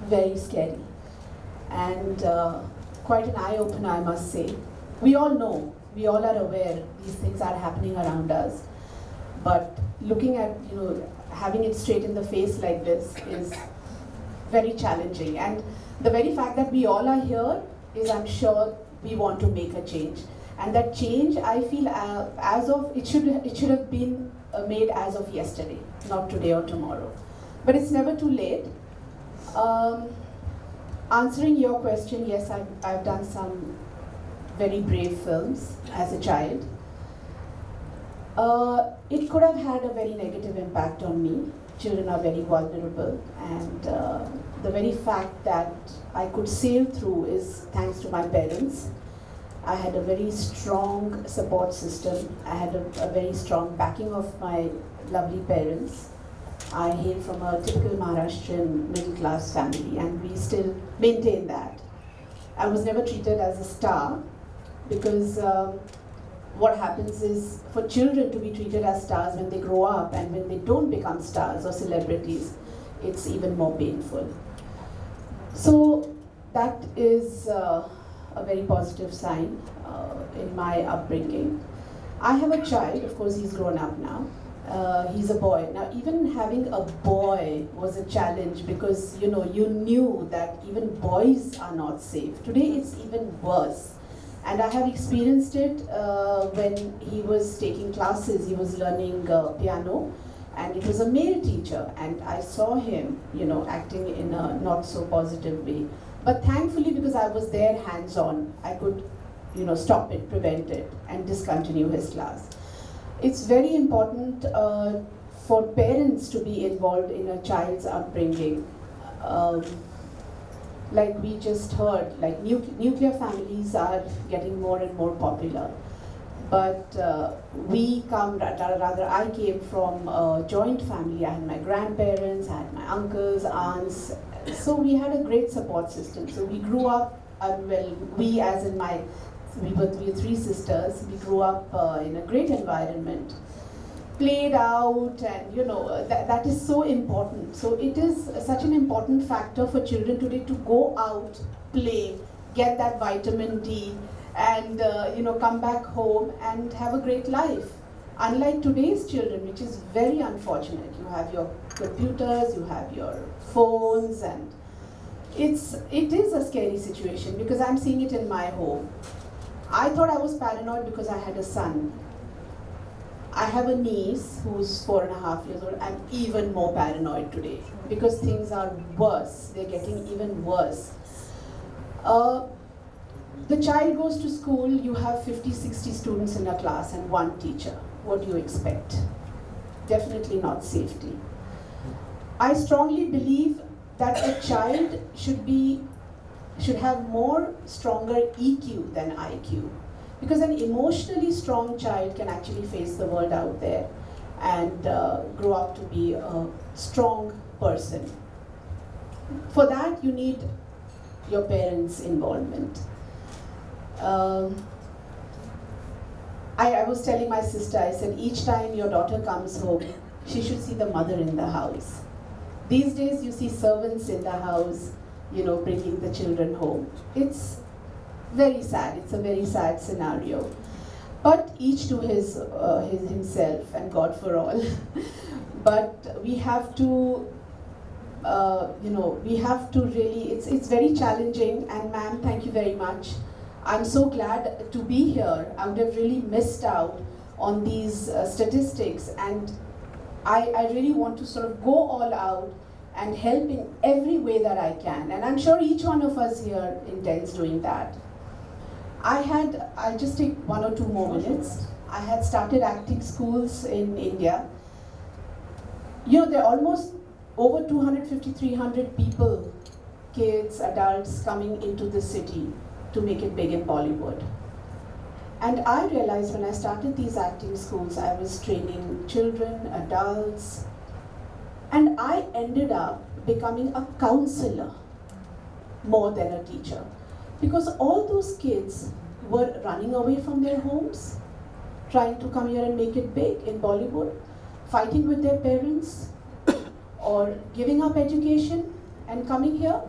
very scary, and quite an eye-opener, I must say. We all know we all are aware these things are happening around us. But looking at, having it straight in the face like this is very challenging. And the very fact that we all are here is, I'm sure, we want to make a change. And that change, I feel, it should have been made as of yesterday, not today or tomorrow. But it's never too late. Answering your question, yes, I've done some very brave films as a child. It could have had a very negative impact on me. Children are very vulnerable, and the very fact that I could sail through is thanks to my parents. I had a very strong support system. I had a very strong backing of my lovely parents. I hail from a typical Maharashtrian middle class family, and we still maintain that. I was never treated as a star, because what happens is, for children to be treated as stars when they grow up, and when they don't become stars or celebrities, it's even more painful. So that is a very positive sign in my upbringing. I have a child, of course he's grown up now. He's a boy. Now, even having a boy was a challenge, because you knew that even boys are not safe. Today it's even worse. And I have experienced it when he was taking classes. He was learning piano, and it was a male teacher, and I saw him, acting in a not so positive way. But thankfully, because I was there hands-on, I could, stop it, prevent it, and discontinue his class. It's very important for parents to be involved in a child's upbringing. Like we just heard, like nuclear families are getting more and more popular. But I came from a joint family. I had my grandparents, I had my uncles, aunts. So we had a great support system. So we grew up, we were three sisters. We grew up in a great environment, played out, and that is so important. So it is such an important factor for children today to go out, play, get that vitamin D, and come back home and have a great life. Unlike today's children, which is very unfortunate. You have your computers, you have your phones, and it is a scary situation, because I'm seeing it in my home. I thought I was paranoid because I had a son. I have a niece who's 4.5 years old. I'm even more paranoid today, because things are worse. They're getting even worse. The child goes to school, you have 50, 60 students in a class and one teacher. What do you expect? Definitely not safety. I strongly believe that a child should have more stronger EQ than IQ. Because an emotionally strong child can actually face the world out there and grow up to be a strong person. For that, you need your parents' involvement. I was telling my sister, I said, each time your daughter comes home, she should see the mother in the house. These days, you see servants in the house, bringing the children home. It's very sad. It's a very sad scenario. But each to his himself, and God for all. But we have to, we have to really, it's very challenging. And ma'am, thank you very much. I'm so glad to be here. I would have really missed out on these statistics. And I really want to sort of go all out and help in every way that I can. And I'm sure each one of us here intends doing that. I'll just take 1 or 2 more minutes. I had started acting schools in India. There are almost over 250, 300 people, kids, adults coming into the city to make it big in Bollywood. And I realized when I started these acting schools, I was training children, adults, and I ended up becoming a counselor more than a teacher. Because all those kids were running away from their homes, trying to come here and make it big in Bollywood, fighting with their parents, or giving up education and coming here.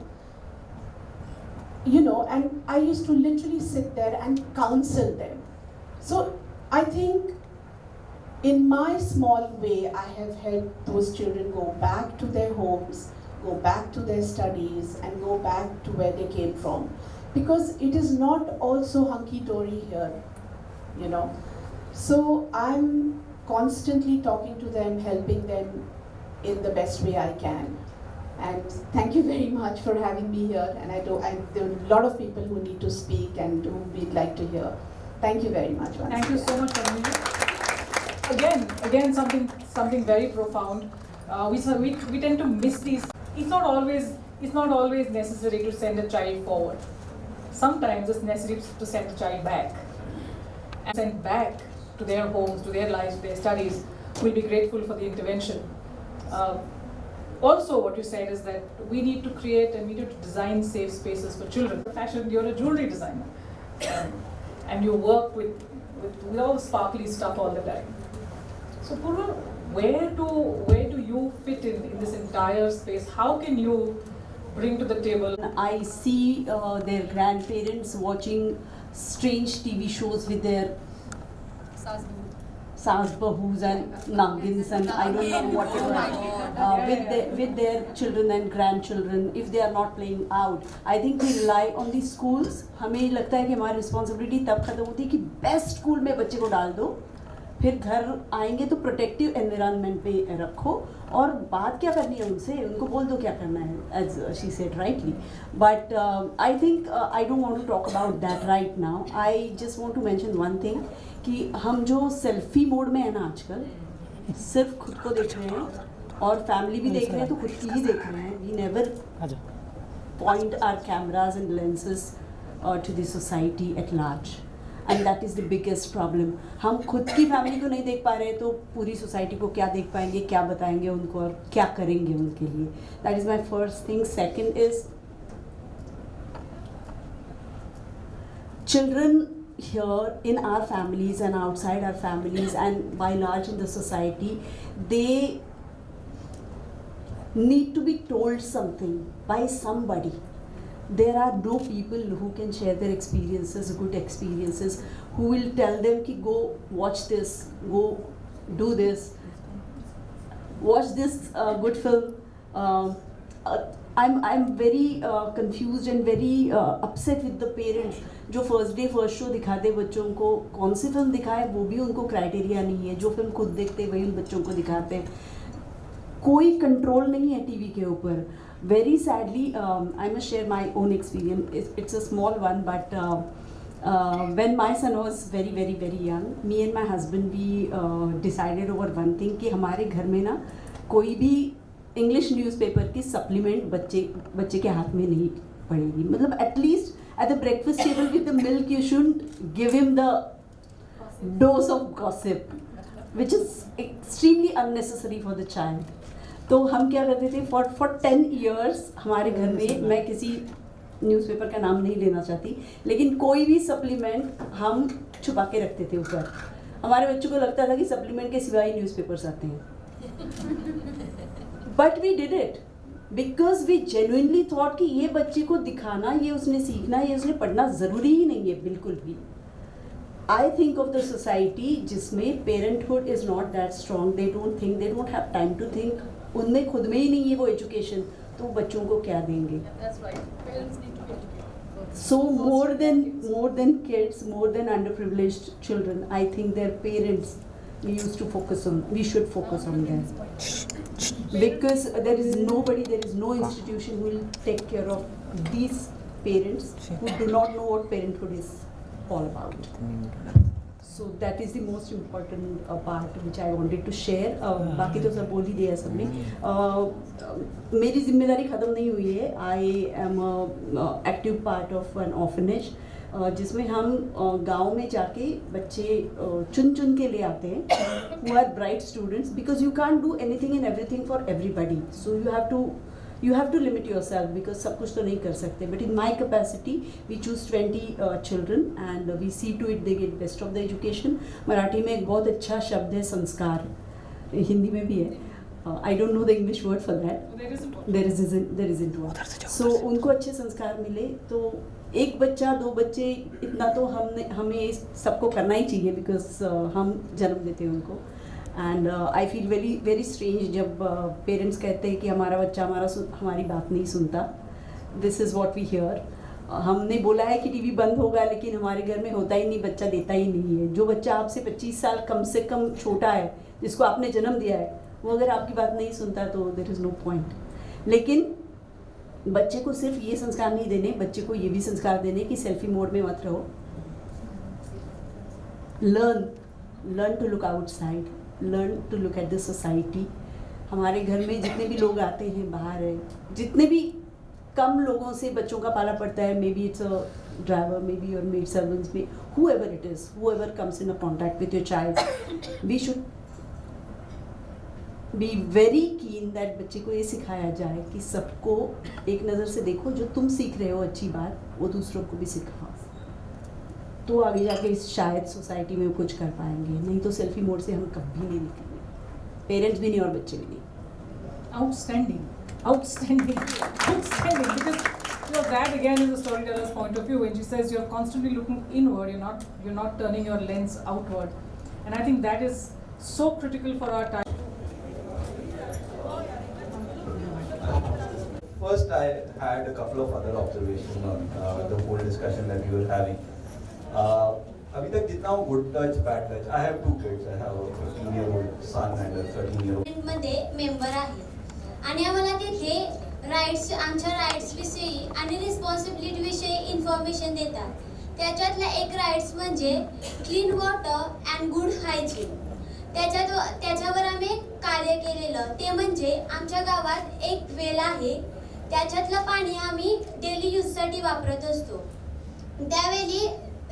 And I used to literally sit there and counsel them. So I think in my small way, I have helped those children go back to their homes, go back to their studies, and go back to where they came from. Because it is not also hunky-dory here, you know. So I'm constantly talking to them, helping them in the best way I can. And thank you very much for having me here. And there are a lot of people who need to speak and who we'd like to hear. Thank you very much. Thank you so much, Amina. Again, something very profound. We tend to miss these. It's not always necessary to send a child forward. Sometimes it's necessary to send the child back. And sent back to their homes, to their lives, to their studies. We'll be grateful for the intervention. Also, what you said is that we need to create and we need to design safe spaces for children. Fashion, you're a jewelry designer, and you work with all the sparkly stuff all the time. So, Purva, where do you fit in this entire space? How can you bring to the table? I see their grandparents watching strange TV shows with their Saas Bahus and Nagins and I don't know whatever, with their children and grandchildren, if they are not playing out. I think we rely on the schools. हमें लगता है कि हमारी responsibility तब खत्म होती है कि best school में बच्चे को डाल दो, फिर घर आएंगे तो प्रोटेक्टिव एनवायरनमेंट पे रखो और बात क्या करनी है उनसे, उनको बोल दो क्या करना है, as she said rightly. But I think I don't want to talk about that right now. I just want to mention one thing कि हम जो सेल्फी मोड में है ना आजकल, सिर्फ खुद को देख रहे हैं और फैमिली भी देख रहे हैं तो खुद की ही देख रहे हैं. We never point our cameras and lenses to the society at large. And that is the biggest problem. हम खुद की फैमिली को नहीं देख पा रहे तो पूरी सोसाइटी को क्या देख पाएंगे, क्या बताएंगे उनको और क्या करेंगे उनके लिए. That is my first thing. Second is children here in our families and outside our families and by large in the society, they need to be told something by somebody. There are no people who can share their experiences, good experiences, who will tell them ki go watch this, go do this, watch this good film. I'm very confused and very upset with the parents जो first day first show दिखाते बच्चों को. कौन सी film दिखाए वो भी उनको criteria नहीं है. जो फिल्म खुद देखते वही उन बच्चों को दिखाते हैं. कोई कंट्रोल नहीं है टीवी के ऊपर. Very sadly, I must share my own experience. It's a small one, but when my son was very, very, very young, me and my husband, we decided over one thing कि हमारे घर में ना कोई भी English newspaper की supplement बच्चे के हाथ में नहीं पड़ेगी. मतलब at least at the breakfast table with the milk, you shouldn't give him the dose of gossip, which is extremely unnecessary for the child. तो हम क्या करते थे for 10 years हमारे घर में, मैं किसी न्यूज़पेपर का नाम नहीं लेना चाहती, लेकिन कोई भी सप्लीमेंट हम छुपा के रखते थे ऊपर. हमारे बच्चों को लगता था कि सप्लीमेंट के सिवाय न्यूज़पेपर्स आते हैं. But we did it because we genuinely thought कि ये बच्चे को दिखाना, ये उसने सीखना, ये उसने पढ़ना ज़रूरी ही नहीं है बिल्कुल भी. I think of the society जिसमें parenthood is not that strong. They don't think, they don't have time to think. उनमें खुद में ही नहीं है वो एजुकेशन, तो बच्चों को क्या देंगे. So more than kids, more than underprivileged children, I think their parents we should focus on them. Because there is nobody, there is no institution who will take care of these parents who do not know what parenthood is all about. So that is the most important part which I wanted to share. बाकी तो सब बोल ही दिया सबने. मेरी जिम्मेदारी ख़त्म नहीं हुई है. I am a active part of an orphanage जिसमें हम गांव में जाके बच्चे चुन के ले आते हैं who are bright students, because you can't do anything and everything for everybody. So you have to limit yourself because सब कुछ तो नहीं कर सकते. But in my capacity, we choose 20 children and we see to it they get best of the education. Marathi में एक बहुत अच्छा शब्द है संस्कार, हिंदी में भी है. I don't know the English word for that. There isn't one. So उनको अच्छे संस्कार मिले तो एक बच्चा 2 बच्चे इतना तो हमें सबको करना ही चाहिए, बिकॉज हम जन्म देते हैं उनको. And I feel very very strange जब पेरेंट्स कहते हैं कि हमारा बच्चा हमारी बात नहीं सुनता. This is what we hear. हमने बोला है कि टीवी बंद होगा, लेकिन हमारे घर में होता ही नहीं, बच्चा देता ही नहीं है. जो बच्चा आपसे 25 साल कम से कम छोटा है, जिसको आपने जन्म दिया है, वो अगर आपकी बात नहीं सुनता तो देयर इज़ नो पॉइंट. लेकिन बच्चे को सिर्फ ये संस्कार नहीं देने, बच्चे को ये भी संस्कार देने कि सेल्फी मोड में मत रहो. Learn to look outside, learn to look at the society. हमारे घर में जितने भी लोग आते हैं बाहर है, जितने भी कम लोगों से बच्चों का पाला पड़ता है, may be it's a driver, may be your made servants, में whoever it is, whoever comes in a contact with your child, we should be very keen that बच्चे को ये सिखाया जाए कि सबको एक नज़र से देखो. जो तुम सीख रहे हो अच्छी बात, वो दूसरों को भी सिखाओ, तो आगे जाके शायद सोसाइटी में कुछ कर पाएंगे. नहीं तो सेल्फी मोड से हम कभी नहीं निकलेंगे, पेरेंट्स भी नहीं और बच्चे भी नहीं. Outstanding. Outstanding, outstanding, because that again is a storyteller's point of view. When she says you're constantly looking inward, you're not turning your lens outward, and I think that is so critical for our time. First, I had a couple of other observations on the whole discussion that we were having. अभी तक जितना हो good touch, bad touch. I have 2 kids. I have a 15-year-old son and a 13-year-old. मध्ये member आहे आणि आम्हाला तिथे आमच्या राईट्स विषयी आणि रिस्पॉन्सिबिलिटी विषयी इन्फॉर्मेशन देतात. त्याच्यातला एक राईट्स म्हणजे clean water and good hygiene. त्याच्यावर आम्ही कार्य केलेलं ते म्हणजे आमच्या गावात एक वेल आहे, त्याच्यातलं पाणी आम्ही डेली यूजसाठी वापरत असतो. त्यावेळी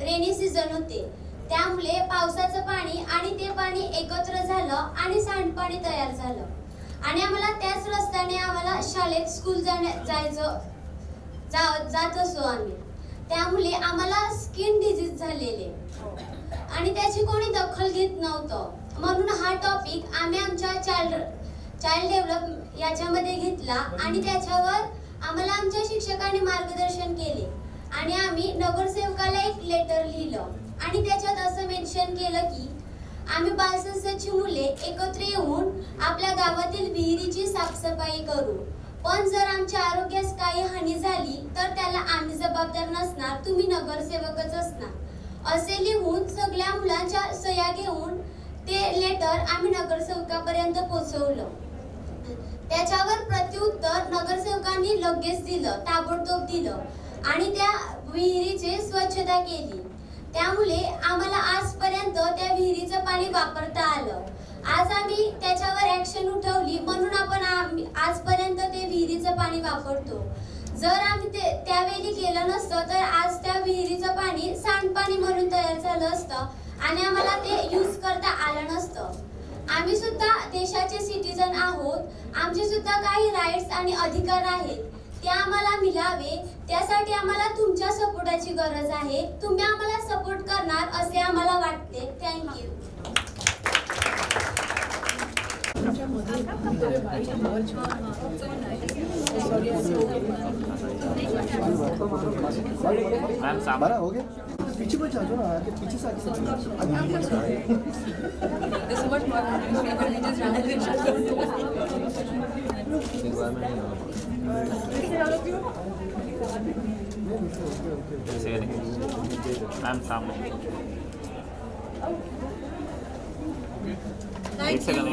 रेनी सीझन होते, त्यामुळे पावसाचं पाणी आणि ते पाणी एकत्र झालं आणि सांडपाणी तयार झालं. आणि आम्हाला त्याच रस्त्याने आम्हाला शाळेत स्कूल जात असतो आम्ही. त्यामुळे आम्हाला स्किन डिजीज झालेले आणि त्याची कोणी दखल घेत नव्हतं. म्हणून हा टॉपिक आम्ही आमच्या चाइल्ड डेव्हलप याच्यामध्ये घेतला आणि त्याच्यावर आम्हाला आमच्या शिक्षकांनी मार्गदर्शन केले आणि आम्ही नगरसेवकाला एक लेटर लिहिलं आणि त्याच्यात असं मेन्शन केलं की आम्ही बालसंस्थेची मुले एकत्र येऊन आपल्या गावातील विहिरीची साफसफाई करू, पण जर आमच्या आरोग्यास काही हानी झाली तर त्याला आम्ही जबाबदार नसणार, तुम्ही नगरसेवकच असणार. असे लिहून सगळ्या मुलांच्या सह्या घेऊन ते लेटर आम्ही नगरसेवकापर्यंत पोहोचवलं. त्याच्यावर प्रत्युत्तर नगरसेवकांनी लगेच दिलं, ताबडतोब दिलं आणि त्या विहिरीची स्वच्छता केली. त्यामुळे आम्हाला आजपर्यंत त्या विहिरीचं पाणी वापरता आलं. आज आम्ही त्याच्यावर ऍक्शन उठवली म्हणून आपण आजपर्यंत ते विहिरीचं पाणी वापरतो. जर आम्ही त्यावेळी केलं नसतं तर आज त्या विहिरीचं पाणी सांडपाणी म्हणून तयार झालं असतं आणि आम्हाला ते यूज करता आलं नसतं. आम्ही सुद्धा देशाचे सिटीजन आहोत, आमचे सुद्धा काही राईट्स आणि अधिकार आहेत, ते आम्हाला मिळावे. त्यासाठी आम्हाला तुमच्या सपोर्टाची गरज आहे. तुम्ही आम्हाला सपोर्ट करणार असे आम्हाला वाटते. थँक्यू. मैम सामने हो गया. पीछे को जाओ ना, आगे पीछे से मैम सामने. एक सेकंड.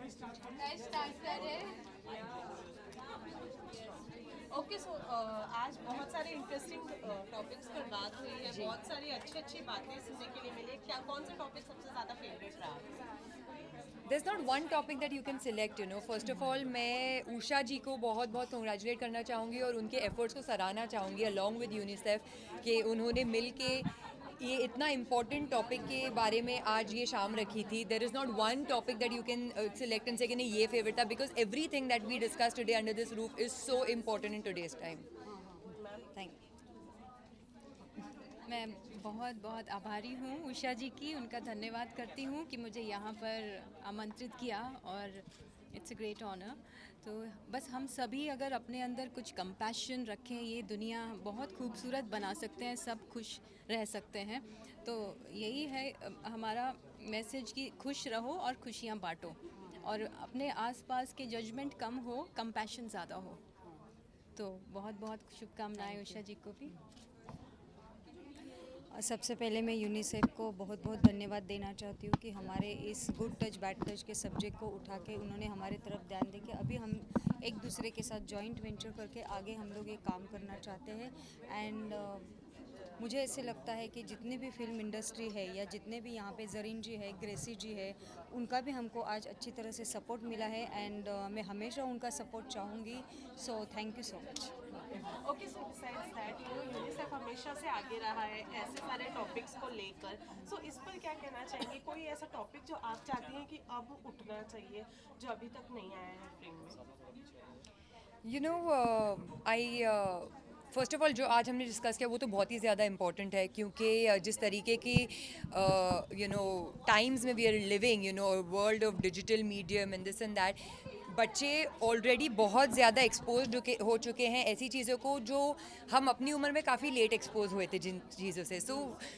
Start ओके सो आज बहुत सारे इंटरेस्टिंग टॉपिक्स पर बात हुई है, बहुत सारी अच्छी बातें सुनने के लिए मिली। क्या कौन सा टॉपिक सबसे ज़्यादा फेवरेट रहा? There's not one topic that you can select, you know. First of all, मैं उषा जी को बहुत बहुत congratulate करना चाहूँगी और उनके efforts को सराहना चाहूँगी along with UNICEF कि उन्होंने मिल के ये इतना important topic के बारे में आज ये शाम रखी थी. There is not one topic that you can select and say कि नहीं ये favorite था, because everything that we discussed today under this roof is so important in today's time. Thank you. मैं बहुत बहुत आभारी हूँ उषा जी की, उनका धन्यवाद करती हूँ कि मुझे यहाँ पर आमंत्रित किया और इट्स अ ग्रेट ऑनर। तो बस हम सभी अगर अपने अंदर कुछ कंपैशन रखें, ये दुनिया बहुत खूबसूरत बना सकते हैं, सब खुश रह सकते हैं। तो यही है हमारा मैसेज कि खुश रहो और खुशियाँ बांटो और अपने आसपास के जजमेंट कम हो, कंपैशन ज़्यादा हो। तो बहुत बहुत शुभकामनाएं उषा जी को भी। सबसे पहले मैं यूनिसेफ को बहुत बहुत धन्यवाद देना चाहती हूँ कि हमारे इस गुड टच बैड टच के सब्जेक्ट को उठा के उन्होंने हमारे तरफ ध्यान दे के अभी हम एक दूसरे के साथ जॉइंट वेंचर करके आगे हम लोग ये काम करना चाहते हैं। एंड मुझे ऐसे लगता है कि जितने भी फिल्म इंडस्ट्री है या जितने भी यहाँ पे जरीन जी है, ग्रेसी जी है, उनका भी हमको आज अच्छी तरह से सपोर्ट मिला है एंड मैं हमेशा उनका सपोर्ट चाहूँगी। So thank you so much. Okay so besides that UNICEF हमेशा से आगे रहा है ऐसे सारे टॉपिक्स को लेकर। सो इस पर क्या कहना चाहेंगे? कोई ऐसा टॉपिक जो आप चाहती हैं कि अब उठना चाहिए जो अभी तक नहीं आया है फिल्म में? You know, first of all जो आज हमने डिस्कस किया वो तो बहुत ही ज़्यादा इम्पॉर्टेंट है, क्योंकि जिस तरीके की यू नो टाइम्स में we are living, you know world of digital medium and this and that, बच्चे ऑलरेडी बहुत ज़्यादा एक्सपोज हो चुके हैं ऐसी चीज़ों को जो हम अपनी उम्र में काफ़ी लेट एक्सपोज हुए थे जिन चीज़ों से। So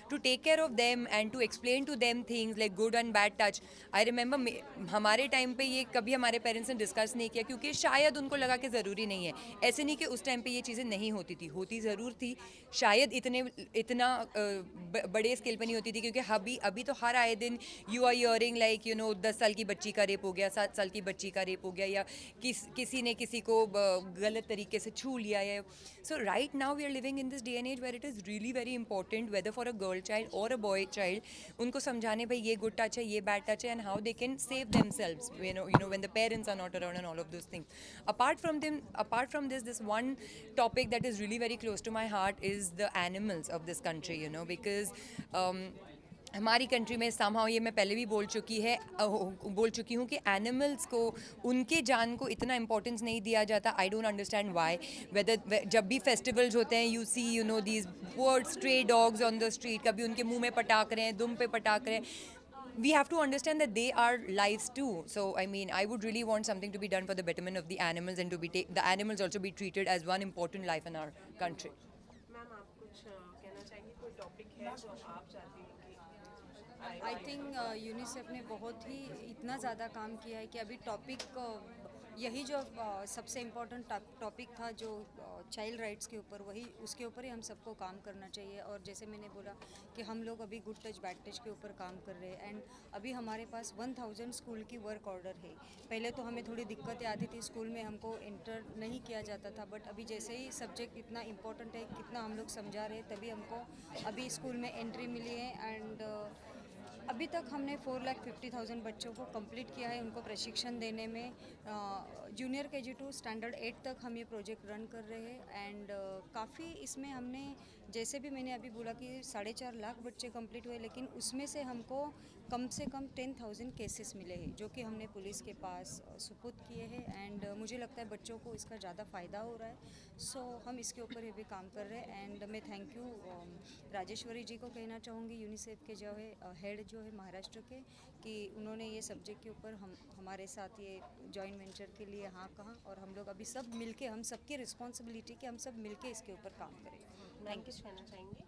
to take care of them and to explain to them things like good and bad touch. I remember हमारे टाइम पे ये कभी हमारे पेरेंट्स ने डिस्कस नहीं किया, क्योंकि शायद उनको लगा कि ज़रूरी नहीं है। ऐसे नहीं कि उस टाइम पे ये चीज़ें नहीं होती थी, होती ज़रूर थी, शायद इतना बड़े स्केल पर नहीं होती थी, क्योंकि अभी तो हर आए दिन you are hearing like you know 10 साल की बच्ची का रेप हो गया, 7 साल की बच्ची का रेप हो गया, या किसी ने किसी को गलत तरीके से छू लिया है। So right now we are living in this day and age where it is really very important whether for a girl child और अ बॉय चाइल्ड, उनको समझाने भाई ये गुड टच है, ये बैड टच है, and how they can save themselves you know when the parents are not around and all of those things. Apart from this one topic that is really very close to my heart is the animals of this country, you know, because हमारी country में somehow ये मैं पहले भी बोल चुकी हूँ कि एनिमल्स को, उनके जान को इतना इम्पोर्टेंस नहीं दिया जाता। I don't understand why. Whether जब भी फेस्टिवल्स होते हैं you see you know these poor stray dogs on the street, कभी उनके मुंह में पटाख रहे हैं, दुम पे पटाख रहे हैं। We have to understand that they are lives too. So I mean, I would really want something to be done for the betterment of the animals and to be the animals also be treated as one important life in our country. Ma'am आप कुछ कहना चाहेंगे? कोई topic है जो आप चाहती हैं कि आई थिंक यूनिसेफ ने बहुत ही इतना ज़्यादा काम किया है कि अभी टॉपिक यही जो सबसे इम्पोर्टेंट टॉपिक था जो चाइल्ड राइट्स के ऊपर, वही उसके ऊपर ही हम सबको काम करना चाहिए। और जैसे मैंने बोला कि हम लोग अभी गुड टच बैड टच के ऊपर काम कर रहे हैं एंड अभी हमारे पास 1000 स्कूल की वर्क ऑर्डर है। पहले तो हमें थोड़ी दिक्कतें आती थी, स्कूल में हमको इंटर नहीं किया जाता था, बट अभी जैसे ही सब्जेक्ट इतना इम्पोर्टेंट है, कितना हम लोग समझा रहे हैं, तभी हमको अभी स्कूल में एंट्री मिली है। एंड अभी तक हमने 4,50,000 बच्चों को कंप्लीट किया है, उनको प्रशिक्षण देने में। जूनियर KG to स्टैंडर्ड 8 तक हम ये प्रोजेक्ट रन कर रहे हैं एंड काफ़ी इसमें हमने, जैसे भी मैंने अभी बोला कि 4.5 लाख बच्चे कंप्लीट हुए, लेकिन उसमें से हमको कम से कम 10,000 केसेस मिले हैं जो कि हमने पुलिस के पास सुपुर्द किए हैं एंड मुझे लगता है बच्चों को इसका ज़्यादा फ़ायदा हो रहा है। सो हम इसके ऊपर भी काम कर रहे हैं एंड मैं थैंक यू राजेश्वरी जी को कहना चाहूँगी, यूनिसेफ के जो है हेड जो है महाराष्ट्र के, कि उन्होंने ये सब्जेक्ट के ऊपर हमारे साथ ये जॉइंट वेंचर के लिए हाँ कहा और हम लोग अभी सब मिलके, हम सबकी रिस्पॉन्सिबिलिटी कि हम सब मिलके इसके ऊपर काम करें। Thank you. कहना चाहेंगे?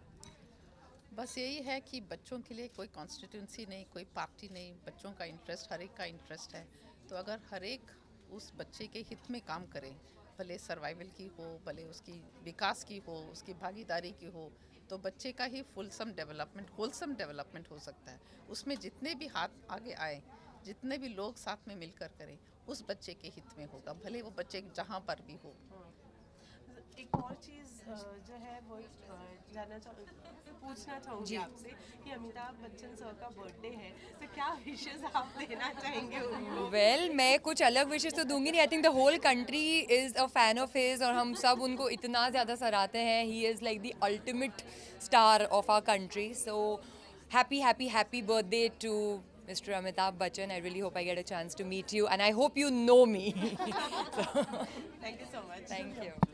बस यही है कि बच्चों के लिए कोई कॉन्स्टिट्यूंसी नहीं, कोई पार्टी नहीं, बच्चों का इंटरेस्ट, हर एक का इंटरेस्ट है। तो अगर हर एक उस बच्चे के हित में काम करे, भले सर्वाइवल की हो, भले उसकी विकास की हो, उसकी भागीदारी की हो, तो बच्चे का ही होलसम डेवलपमेंट हो सकता है। उसमें जितने भी हाथ आगे आए, जितने भी लोग साथ में मिलकर करें, उस बच्चे के हित में होगा, भले वो बच्चे जहाँ पर भी हो। एक और चीज़ जो है वो पूछना चाहूँगी आपसे कि अमिताभ बच्चन सर का बर्थडे है, तो क्या विशेस आप देना चाहेंगे उनको? वेल मैं कुछ अलग विशेष तो दूंगी नहीं. I think the whole country is a fan of his और हम सब उनको इतना ज़्यादा सराहते हैं. He is like the ultimate star of our country. So happy birthday to Mr. Amitabh Bachchan. I really hope I get a chance to meet you and I hope you know me. Thank you so much. Thank you.